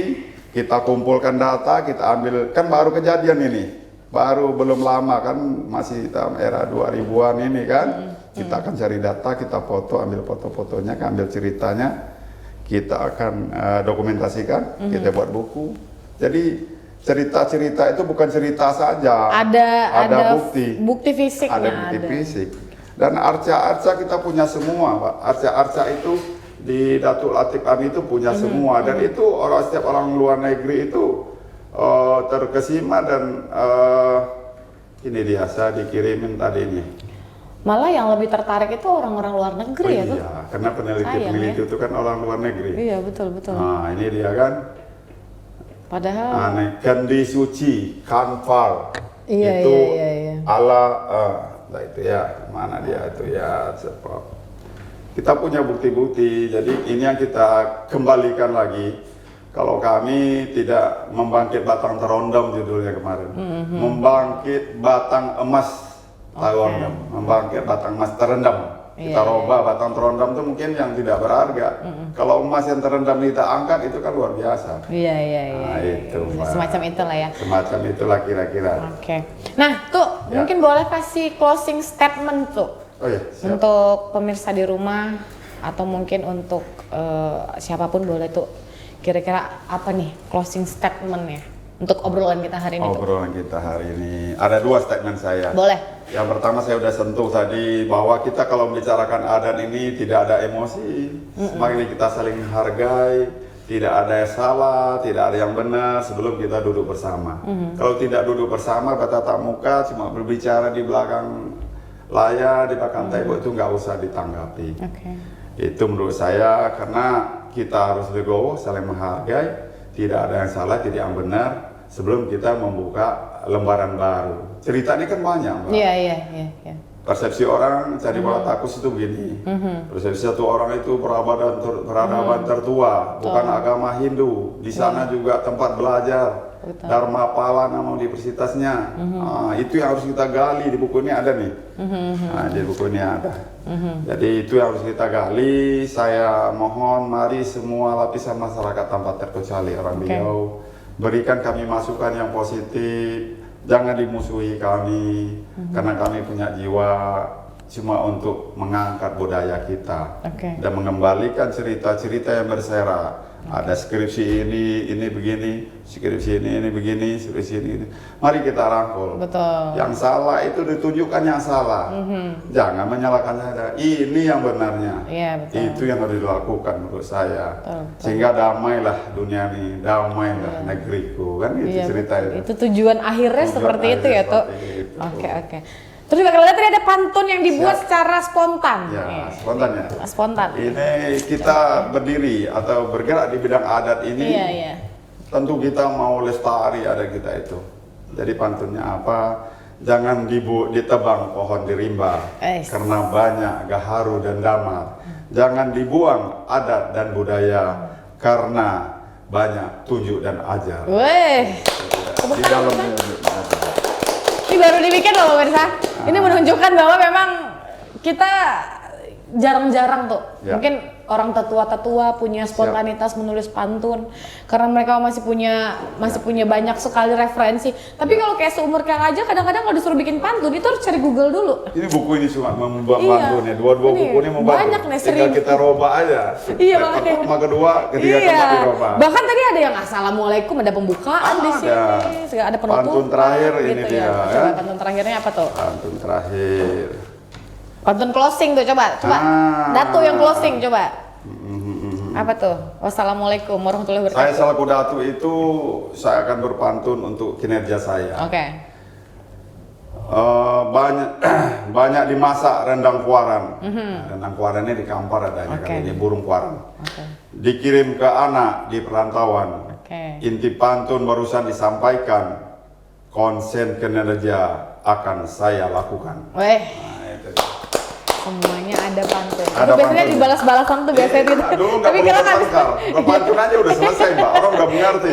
Speaker 1: kita kumpulkan data, kita ambil, kan baru kejadian ini. Baru belum lama kan, masih dalam era 2000-an ini kan. Kita akan cari data, kita foto, ambil foto-fotonya, ambil ceritanya, kita akan dokumentasikan, kita buat buku. Jadi cerita-cerita itu bukan cerita saja,
Speaker 2: Ada
Speaker 1: bukti
Speaker 2: fisiknya.
Speaker 1: ada bukti fisik. Dan arca-arca kita punya semua, Pak. Arca-arca itu di Datuk Latif kami itu punya semua, dan itu setiap orang luar negeri itu terkesima dan ini dia saya dikirimin tadi ini.
Speaker 2: Malah yang lebih tertarik itu orang-orang luar negeri ya tuh.
Speaker 1: Iya, karena peneliti
Speaker 2: Sayang,
Speaker 1: itu kan orang luar negeri.
Speaker 2: Iya, betul.
Speaker 1: Nah, ini dia kan.
Speaker 2: Padahal
Speaker 1: Kendi suci, kanfal.
Speaker 2: Iya,
Speaker 1: itu
Speaker 2: iya.
Speaker 1: ala nah itu ya, mana dia itu ya, kita punya bukti-bukti. Jadi ini yang kita kembalikan lagi. Kalau kami tidak membangkit batang terondam judulnya kemarin, membangkit batang emas terondam, membangkit batang emas terendam. Kita robah batang terendam itu mungkin yang tidak berharga. Kalau emas yang terendam kita angkat itu kan luar biasa.
Speaker 2: Iya.
Speaker 1: Nah, itu
Speaker 2: Semacam itulah ya.
Speaker 1: Semacam itulah kira-kira.
Speaker 2: Oke. Nah, tuh mungkin boleh kasih closing statement tuh.
Speaker 1: Oh iya, siap.
Speaker 2: Untuk pemirsa di rumah atau mungkin untuk siapapun boleh tuh. Kira-kira apa nih closing statement-nya untuk obrolan kita hari ini?
Speaker 1: Obrolan kita hari ini ada 2 statement saya.
Speaker 2: Boleh.
Speaker 1: Yang pertama saya udah sentuh tadi bahwa kita kalau membicarakan adat ini tidak ada emosi, semakin kita saling menghargai, tidak ada yang salah, tidak ada yang benar sebelum kita duduk bersama. Kalau tidak duduk bersama bertatap muka, cuma berbicara di belakang layar, di belakang tembok itu nggak usah ditanggapi. Itu menurut saya karena kita harus legowo, saling menghargai, tidak ada yang salah, tidak yang benar sebelum kita membuka lembaran baru. Cerita ini kan banyak, Mbak.
Speaker 2: Iya.
Speaker 1: Persepsi orang cari bala takus itu begini. Persepsi satu orang itu peradaban tertua, bukan agama Hindu. Di sana juga tempat belajar. Dharma Pala nama universitasnya. Itu yang harus kita gali, di buku ini ada nih. Di buku ini ada. Jadi itu yang harus kita gali. Saya mohon mari semua lapisan masyarakat tanpa terkecuali orang Riau berikan kami masukan yang positif. Jangan dimusuhi kami karena kami punya jiwa cuma untuk mengangkat budaya kita dan mengembalikan cerita-cerita yang bersera. Ada skripsi ini begini, skripsi ini begini, skripsi ini. Mari kita rangkul.
Speaker 2: Betul.
Speaker 1: Yang salah itu ditunjukkan yang salah. Jangan menyalahkan saya. Ini yang benarnya.
Speaker 2: Iya, betul.
Speaker 1: Itu yang harus dilakukan menurut saya. Betul. Sehingga damailah dunia ini, damailah negeriku. Kan itu cerita itu.
Speaker 2: Itu tujuan akhirnya seperti itu ya, Tok. Oke. Terus juga kalau tadi ada pantun yang dibuat secara spontan.
Speaker 1: Ya, spontan ya.
Speaker 2: Spontan.
Speaker 1: Ini kita berdiri atau bergerak di bidang adat ini.
Speaker 2: Iya.
Speaker 1: Tentu kita mau lestari adat kita itu. Jadi pantunnya apa? Jangan ditebang pohon di rimba karena banyak gaharu dan damar. Jangan dibuang adat dan budaya karena banyak tunjuk dan ajar.
Speaker 2: Weh.
Speaker 1: Di dalamnya
Speaker 2: ini baru dibikin loh pemirsa. Ini menunjukkan bahwa memang kita jarang-jarang tuh. Mungkin orang tetua-tetua punya spontanitas menulis pantun karena mereka masih punya banyak sekali referensi. Tapi kalau kayak seumur Kang aja kadang-kadang kalau disuruh bikin pantun itu harus cari Google dulu.
Speaker 1: Ini buku ini cuma membantu nih. Dua buku ini membantu.
Speaker 2: Banyak nih,
Speaker 1: tinggal kita robah aja.
Speaker 2: Iya, makanya.
Speaker 1: Pertama kedua, ketiga keempat dirobah.
Speaker 2: Bahkan tadi ada yang assalamualaikum, ada pembukaan di sini. Ada penutupan.
Speaker 1: Pantun terakhir
Speaker 2: gitu
Speaker 1: ini dia.
Speaker 2: Coba pantun terakhirnya apa tuh?
Speaker 1: Pantun terakhir.
Speaker 2: Pantun closing tuh coba. Datu yang closing coba. Apa tuh? Wassalamualaikum warahmatullahi wabarakatuh.
Speaker 1: Saya selaku Datu itu saya akan berpantun untuk kinerja saya. Banyak dimasak rendang kuaran. Rendang kuaran ini di Kampar adanya kali ini burung kuaran. Dikirim ke anak di perantauan. Inti pantun barusan disampaikan. Konsen kinerja akan saya lakukan.
Speaker 2: Semuanya ada pantun.
Speaker 1: Ada
Speaker 2: biasanya
Speaker 1: pantun.
Speaker 2: Dibalas-balasan tuh biasanya gitu.
Speaker 1: Tapi kira nggak bisa. Pantun aja udah selesai, Mbak. Orang udah mengerti.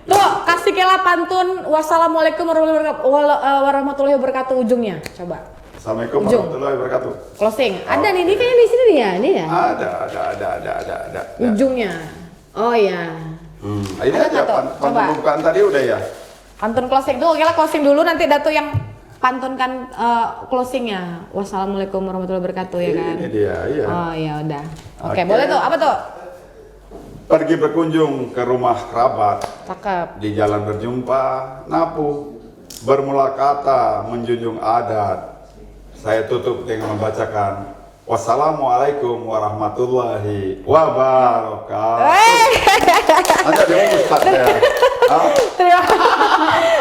Speaker 2: Tuh, kasih Kela pantun. Wassalamualaikum warahmatullahi wabarakatuh ujungnya. Coba.
Speaker 1: Assalamualaikum warahmatullahi wabarakatuh.
Speaker 2: Closing. Ada nih, ini kayaknya di sini nih ya, ini ya.
Speaker 1: Ada.
Speaker 2: Ujungnya. Oh ya.
Speaker 1: Ini aja pantun pembukaan tadi udah ya.
Speaker 2: Pantun closing tuh, Kela closing dulu nanti Datu yang pantunkan closingnya. Wassalamualaikum warahmatullahi wabarakatuh ya kan.
Speaker 1: Ini dia, iya.
Speaker 2: Oh ya udah. Oke, boleh tuh. Apa tuh?
Speaker 1: Pergi berkunjung ke rumah kerabat.
Speaker 2: Cakep.
Speaker 1: Di jalan berjumpa, napu. Bermula kata, menjunjung adat. Saya tutup dengan membacakan wassalamualaikum warahmatullahi wabarakatuh. Ada dia Ustaz ya.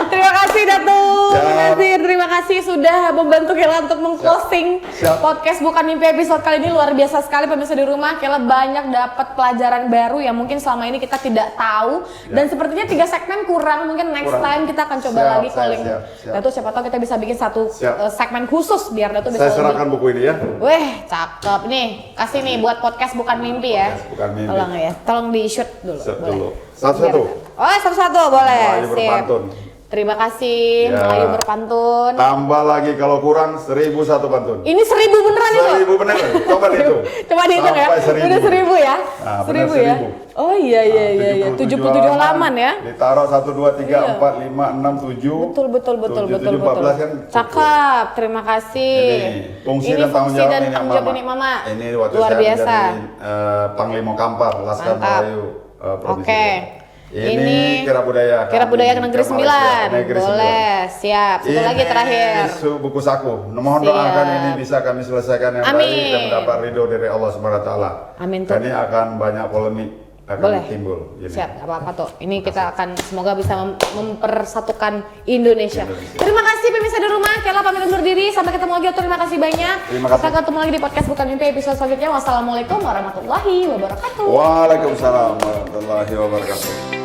Speaker 2: Terima kasih Datu. Terima kasih. kasih sudah membantu Kela untuk meng-closing
Speaker 1: Siap.
Speaker 2: podcast Bukan Mimpi episode kali ini. Luar biasa sekali pemirsa di rumah. Kela banyak dapat pelajaran baru yang mungkin selama ini kita tidak tahu. Dan sepertinya 3 segmen kurang. Mungkin next time kita akan coba lagi calling. Datu siapa tahu kita bisa bikin satu segmen khusus biar Datu bisa
Speaker 1: Saya serahkan buku ini ya.
Speaker 2: Weh, cakep nih. Kasih nih buat podcast Bukan Mimpi ya.
Speaker 1: Bukan Mimpi.
Speaker 2: Tolong ya. Tolong di-shoot dulu.
Speaker 1: Shoot
Speaker 2: boleh.
Speaker 1: dulu. Satu-satu.
Speaker 2: Oh, satu-satu boleh.
Speaker 1: Melayu berpantun.
Speaker 2: Terima kasih,
Speaker 1: Ya.
Speaker 2: Melayu berpantun.
Speaker 1: Tambah lagi kalau kurang 1001 pantun.
Speaker 2: Ini 1000 beneran itu?
Speaker 1: 1000 bener. Coba dihitung.
Speaker 2: Coba dihitung ya.
Speaker 1: Sampai 1000.
Speaker 2: Udah 1000 ya?
Speaker 1: Nah,
Speaker 2: 1000
Speaker 1: bener
Speaker 2: ya?
Speaker 1: 1000.
Speaker 2: Oh iya. 77 halaman ya?
Speaker 1: Ditaruh 1, 2, 3,
Speaker 2: Iya.
Speaker 1: 4, 5, 6, 7.
Speaker 2: Betul.
Speaker 1: 7, 14 kan cukup.
Speaker 2: Cakep, terima kasih.
Speaker 1: Ini fungsi dan tanggung
Speaker 2: fungsi
Speaker 1: jawab
Speaker 2: dan
Speaker 1: ini
Speaker 2: tanggung jawab ini Mama.
Speaker 1: Ini waktu
Speaker 2: Luar
Speaker 1: saya
Speaker 2: biasa.
Speaker 1: menjadi Panglima Kampar Laskar
Speaker 2: Mantap.
Speaker 1: Melayu Provinsi.
Speaker 2: Oke.
Speaker 1: Ini Kira Budaya.
Speaker 2: Kira Budaya ke Negeri 9.
Speaker 1: Negeri
Speaker 2: Boleh, siap. Satu lagi terakhir.
Speaker 1: Buku saku. Mohon
Speaker 2: Siap.
Speaker 1: doakan ini bisa kami selesaikan yang
Speaker 2: Amin.
Speaker 1: baik dan mendapat ridho dari Allah Subhanahu wa taala.
Speaker 2: Amin,
Speaker 1: Dan ini akan banyak polemik akan
Speaker 2: Boleh.
Speaker 1: timbul. Ini.
Speaker 2: Siap, gak apa-apa tuh. Ini kita akan semoga bisa mempersatukan Indonesia. Terima kasih pemirsa di rumah. Kela pamit undur diri. Sampai ketemu lagi. Terima kasih banyak.
Speaker 1: Terima kasih.
Speaker 2: Kita ketemu lagi di podcast Bukan Mimpi episode selanjutnya. Wassalamualaikum warahmatullahi wabarakatuh.
Speaker 1: Waalaikumsalam warahmatullahi wabarakatuh.